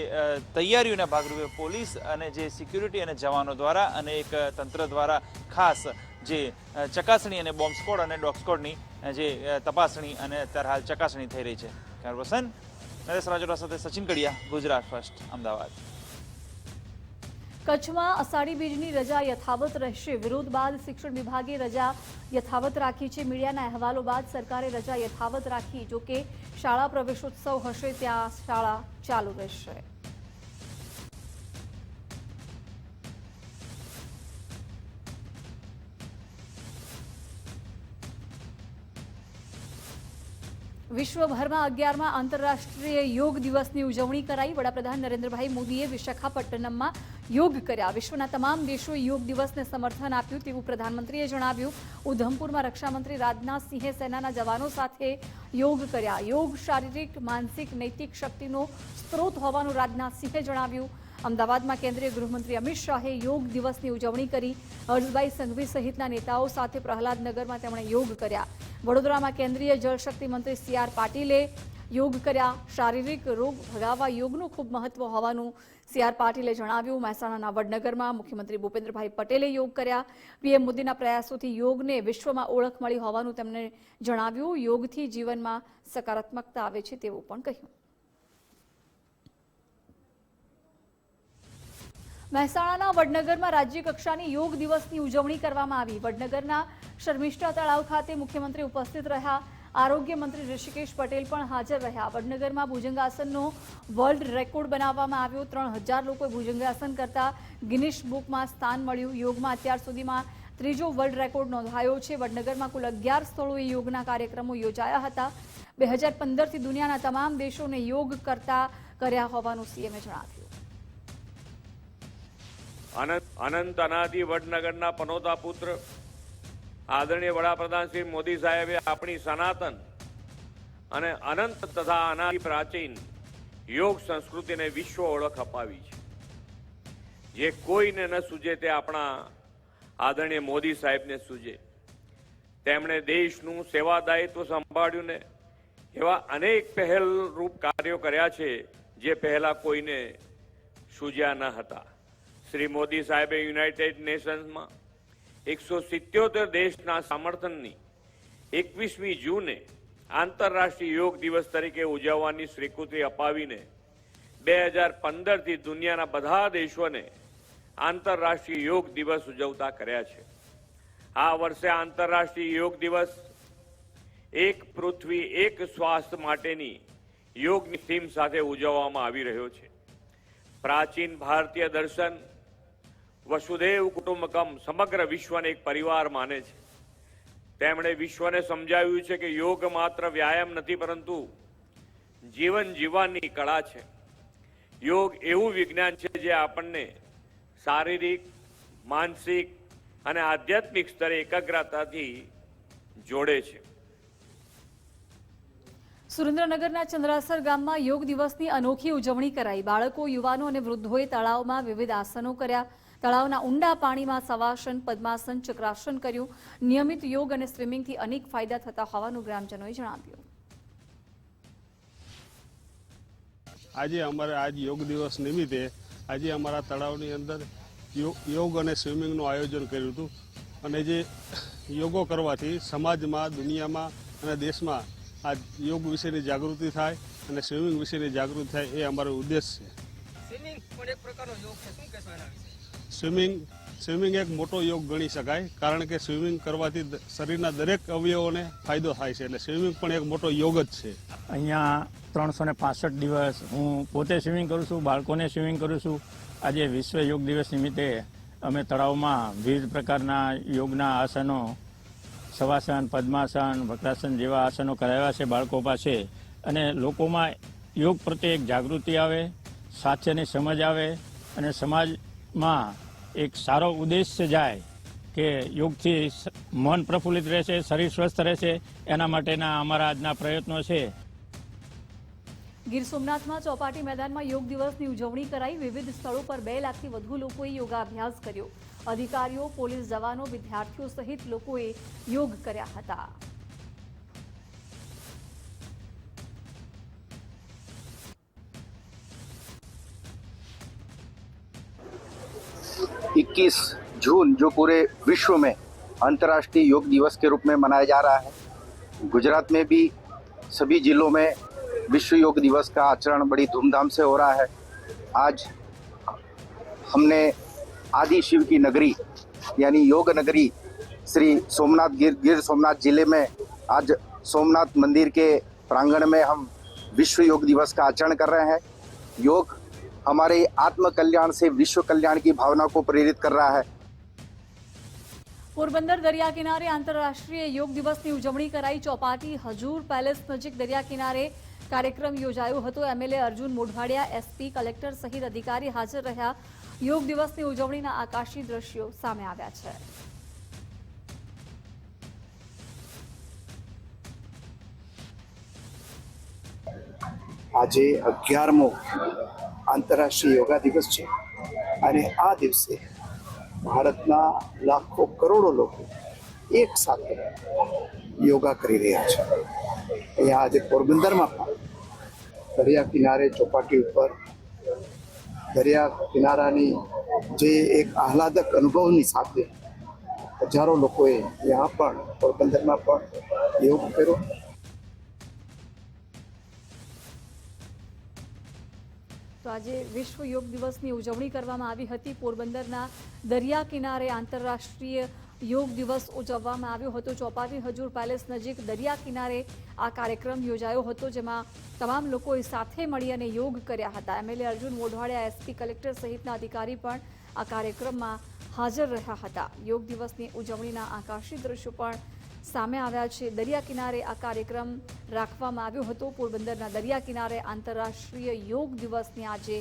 તૈયારીઓના ભાગરૂપે પોલીસ અને જે સિક્યુરિટી અને જવાનો દ્વારા અને એક તંત્ર દ્વારા ખાસ જે ચકાસણી અને બોમ્બ સ્ક્વોડ અને ડોગ સ્ક્વોડની જે તપાસણી અને અત્યારે હાલ ચકાસણી થઈ રહી છે. પસંદ નરેશ રાજોરા સાથે સચિન કડિયા, ગુજરાત ફર્સ્ટ, અમદાવાદ. કચ્છમાં અષાઢી બીજની રજા યથાવત રહેશે. વિરોધ બાદ શિક્ષણ વિભાગે રજા યથાવત રાખી છે. મીડિયાના અહેવાલો બાદ સરકારે રજા યથાવત રાખી. જોકે શાળા પ્રવેશોત્સવ હશે ત્યાં શાળા ચાલુ રહેશે. વિશ્વભરમાં 11મા આંતરરાષ્ટ્રીય યોગ દિવસની ઉજવણી કરાઈ. વડાપ્રધાન નરેન્દ્રભાઈ મોદીએ વિશાખાપટ્ટનમમાં યોગ કર્યા. વિશ્વના તમામ દેશોએ યોગ દિવસને સમર્થન આપ્યું તેવું પ્રધાનમંત્રીએ જણાવ્યું. ઉધમપુરમાં રક્ષામંત્રી રાજનાથસિંહે સેનાના જવાનો સાથે યોગ કર્યા. યોગ શારીરિક, માનસિક, નૈતિક શક્તિનો સ્ત્રોત હોવાનું રાજનાથસિંહે જણાવ્યું. અમદાવાદમાં કેન્દ્રીય ગૃહમંત્રી અમિત શાહે યોગ દિવસની ઉજવણી કરી. હર્ષભાઈ સંઘવી સહિતના નેતાઓ સાથે પ્રહલાદનગરમાં તેમણે યોગ કર્યા. વડોદરામાં કેન્દ્રીય જળશક્તિ મંત્રી CR પાટીલે યોગ કર્યા. શારીરિક રોગ ભગાવવા યોગનું ખૂબ મહત્વ હોવાનું CR પાટીલે જણાવ્યું. મહેસાણાના વડનગરમાં મુખ્યમંત્રી ભૂપેન્દ્રભાઈ પટેલે યોગ કર્યા. PM મોદીના પ્રયાસોથી યોગને વિશ્વમાં ઓળખ મળી હોવાનું તેમણે જણાવ્યું. યોગથી જીવનમાં સકારાત્મકતા આવે છે તેવું પણ કહ્યું. મહેસાણાના વડનગરમાં રાજ્ય કક્ષાની યોગ દિવસની ઉજવણી કરવામાં આવી. વડનગરના શર્મિષ્ઠા તળાવ ખાતે મુખ્યમંત્રી ઉપસ્થિત રહ્યા. આરોગ્ય મંત્રી ઋષિકેશ પટેલ પણ હાજર રહ્યા. વડનગરમાં ભુજંગાસનનો વર્લ્ડ રેકોર્ડ બનાવવામાં આવ્યો. 3000 લોકોએ ભુજંગાસન કરતા ગિનિશ બુકમાં સ્થાન મળ્યું. યોગમાં અત્યાર સુધીમાં ત્રીજો વર્લ્ડ રેકોર્ડ નોંધાયો છે. વડનગરમાં કુલ 11 સ્થળોએ યોગના કાર્યક્રમો યોજાયા હતા. 2015થી દુનિયાના તમામ દેશોને યોગ કરતા કર્યા હોવાનું CMએ જણાવ્યું. અનંત અનાદિ વડનગરના પનોતા પુત્ર આદરણીય વડાપ્રધાન શ્રી મોદી સાહેબે આપણી સનાતન અને અનંત તથા અનાદિ પ્રાચીન યોગ સંસ્કૃતિને વિશ્વ ઓળખ અપાવી છે. જે કોઈને ન સૂજે તે આપણા આદરણીય મોદી સાહેબને સૂજે. તેમણે દેશનું સેવાદાયિત્વ સંભાળ્યું ને એવા અનેક પહેલરૂપ કાર્યો કર્યા છે જે પહેલા કોઈને સૂજ્યા ન હતા. શ્રી મોદી સાહેબે યુનાઇટેડ નેશન્સમાં 177 દેશના સમર્થનની 21મી જૂને આંતરરાષ્ટ્રીય યોગ દિવસ તરીકે ઉજવવાની સ્વીકૃતિ અપાવીને 2015થી દુનિયાના બધા દેશોને આંતરરાષ્ટ્રીય યોગ દિવસ ઉજવતા કર્યા છે. આ વર્ષે આંતરરાષ્ટ્રીય યોગ દિવસ એક પૃથ્વી એક સ્વાસ્થ્ય માટેની યોગની થીમ સાથે ઉજવવામાં આવી રહ્યો છે. પ્રાચીન ભારતીય દર્શન વસુદેવ કુટુંબકમ સમગ્ર વિશ્વને એક પરિવાર માને છે. તેમણે વિશ્વને સમજાવ્યું છે કે યોગ માત્ર વ્યાયામ નથી પરંતુ જીવન જીવવાની કળા છે. યોગ એવું વિજ્ઞાન છે જે આપણને શારીરિક, માનસિક અને આધ્યાત્મિક સ્તરે એકાગ્રતાથી જોડે છે. સુરેન્દ્રનગરના ચંદ્રાસર ગામમાં યોગ દિવસની અનોખી ઉજવણી કરાઈ. બાળકો, યુવાનો અને વૃદ્ધોએ તળાવમાં વિવિધ આસનો કર્યા. તળાવના ઊંડા પાણીમાં સવાસન, પદ્માસન, ચક્રાસન કર્યું. નિયમિત યોગ અને સ્વિમિંગથી અનેક ફાયદા થતા હોવાનું ગ્રામજનોએ જણાવ્યું. આજે યોગ દિવસ નિમિત્તે આજે અમારા તળાવની અંદર યોગ અને સ્વિમિંગનું આયોજન કર્યું હતું. અને જે યોગો કરવાથી સમાજમાં, દુનિયામાં અને દેશમાં આ યોગ વિશેની જાગૃતિ થાય અને સ્વિમિંગ વિશેની જાગૃતિ થાય એ અમારો ઉદ્દેશ છે. સ્વિમિંગ એક મોટો યોગ ગણી શકાય, કારણ કે સ્વિમિંગ કરવાથી શરીરના દરેક અવયવોને ફાયદો થાય છે. એટલે સ્વિમિંગ પણ એક મોટો યોગ જ છે. અહીંયા 365 દિવસ હું પોતે સ્વિમિંગ કરું છું, બાળકોને સ્વિમિંગ કરું છું. આજે વિશ્વ યોગ દિવસ નિમિત્તે અમે તળાવમાં વિવિધ પ્રકારના યોગના આસનો, શવાસન, પદ્માસન, વક્રાસન જેવા આસનો કરાવ્યા છે બાળકો પાસે. અને લોકોમાં યોગ પ્રત્યે એક જાગૃતિ આવે, સાથ્યની સમજ આવે અને સમાજમાં એક સારો ઉદ્દેશ્ય જાય કે યોગથી મન પ્રફુલ્લિત રહેશે, શરીર સ્વસ્થ રહેશે. એના માટેના અમારા આજના પ્રયત્નો છે. ગીર સોમનાથમાં ચોપાટી મેદાનમાં યોગ દિવસની ઉજવણી કરાઈ. વિવિધ સ્થળો પર 2 લાખથી વધુ લોકોએ યોગાભ્યાસ કર્યો. અધિકારીઓ, પોલીસ જવાનો, વિદ્યાર્થીઓ સહિત લોકોએ યોગ કર્યા હતા. इक्कीस जून जो पूरे विश्व में अंतर्राष्ट्रीय योग दिवस के रूप में मनाया जा रहा है, गुजरात में भी सभी जिलों में विश्व योग दिवस का आचरण बड़ी धूमधाम से हो रहा है. आज हमने आदि शिव की नगरी यानी योग नगरी श्री सोमनाथ गिर सोमनाथ जिले में आज सोमनाथ मंदिर के प्रांगण में हम विश्व योग दिवस का आचरण कर रहे हैं. योग हमारे आत्म कल्याण से विश्व कल्याण की भावना को प्रेरित कर रहा है. પોરબંદર દરિયા કિનારે આંતરરાષ્ટ્રીય યોગ દિવસની ઉજવણી કરાઈ. ચોપાટી હજૂર પેલેસ નજીક દરિયા કિનારે કાર્યક્રમ યોજાયો હતો. MLA Arjun Modhwadia, SP, collector સહિત અધિકારી હાજર રહ્યા. યોગ દિવસની ઉજવણીના આકાશી દ્રશ્યો સામે આવ્યા છે. આજે 11મો આંતરરાષ્ટ્રીય યોગા દિવસ છે અને આ દિવસે ભારતના લાખો કરોડો લોકો એક સાથે યોગા કરી રહ્યા છે. અહીંયા આજે પોરબંદરમાં પણ દરિયા કિનારે ચોપાટી ઉપર દરિયા કિનારાની જે એક આહલાદક અનુભવની સાથે હજારો લોકોએ यहाँ પણ પોરબંદરમાં પણ યોગ કર્યો. તો આજે વિશ્વ યોગ દિવસની ઉજવણી કરવામાં આવી હતી. પોરબંદરના દરિયા કિનારે આંતરરાષ્ટ્રીય યોગ દિવસ ઉજવવામાં આવ્યો હતો. ચોપાટી હજૂર પેલેસ નજીક દરિયા કિનારે આ કાર્યક્રમ યોજાયો હતો, જેમાં તમામ લોકોએ સાથે મળી અને યોગ કર્યા હતા. MLA Arjun Modhwadia, SP, collector સહિતના અધિકારી પણ આ કાર્યક્રમમાં હાજર રહ્યા હતા. યોગ દિવસની ઉજવણીના આકાશી દ્રશ્યો પણ સામે આવ્યા છે. દરિયા કિનારે આ કાર્યક્રમ રાખવામાં આવ્યો હતો. પોરબંદરના દરિયા કિનારે આંતરરાષ્ટ્રીય યોગ દિવસની આજે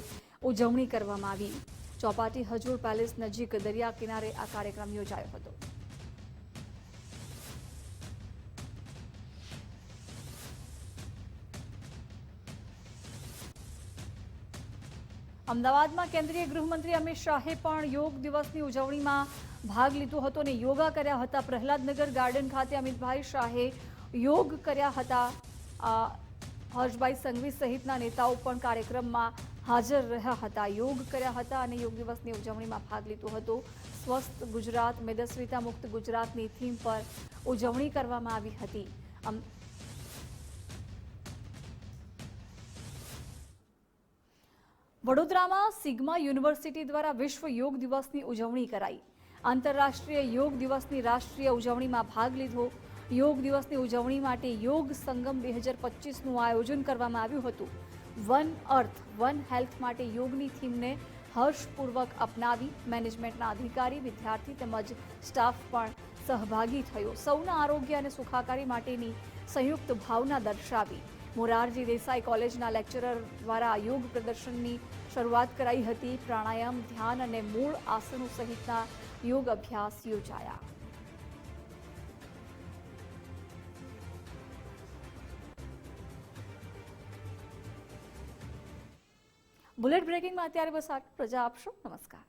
ઉજવણી કરવામાં આવી. ચોપાટી હજૂર પેલેસ નજીક દરિયા કિનારે આ કાર્યક્રમ યોજાયો હતો. અમદાવાદમાં કેન્દ્રીય ગૃહમંત્રી અમિત શાહે પણ યોગ દિવસની ઉજવણીમાં ભાગ લીધો હતો અને યોગા કર્યા હતા. પ્રહલાદનગર ગાર્ડન ખાતે અમિતભાઈ શાહે યોગ કર્યા હતા. હર્ષભાઈ સંઘવી સહિતના નેતાઓ પણ કાર્યક્રમમાં હાજર રહ્યા હતા, યોગ કર્યા હતા અને યોગ દિવસની ઉજવણીમાં ભાગ લીધો હતો. સ્વસ્થ ગુજરાત, મેદસ્વીતા મુક્ત ગુજરાતની થીમ પર ઉજવણી કરવામાં આવી હતી. વડોદરામાં સિગ્મા યુનિવર્સિટી દ્વારા વિશ્વ યોગ દિવસની ઉજવણી કરાઈ. આંતરરાષ્ટ્રીય યોગ દિવસની રાષ્ટ્રીય ઉજવણીમાં ભાગ લીધો. યોગ દિવસની ઉજવણી માટે યોગ સંગમ 2025નું આયોજન કરવામાં આવ્યું હતું. વન અર્થ વન હેલ્થ માટે યોગની થીમને હર્ષપૂર્વક અપનાવી મેનેજમેન્ટના અધિકારી, વિદ્યાર્થી તેમજ સ્ટાફ પણ સહભાગી થયો. સૌના આરોગ્ય અને સુખાકારી માટેની સંયુક્ત ભાવના દર્શાવી. મોરારજી દેસાઈ કોલેજના લેક્ચરર દ્વારા યોગ પ્રદર્શનની શરૂઆત કરાઈ હતી. પ્રાણાયામ, ધ્યાન અને મૂળ આસનો સહિતના યોગ અભ્યાસ યોજાયા. બુલેટ બ્રેકિંગમાં અત્યારે બસ આટલું. રજા આપશો. નમસ્કાર.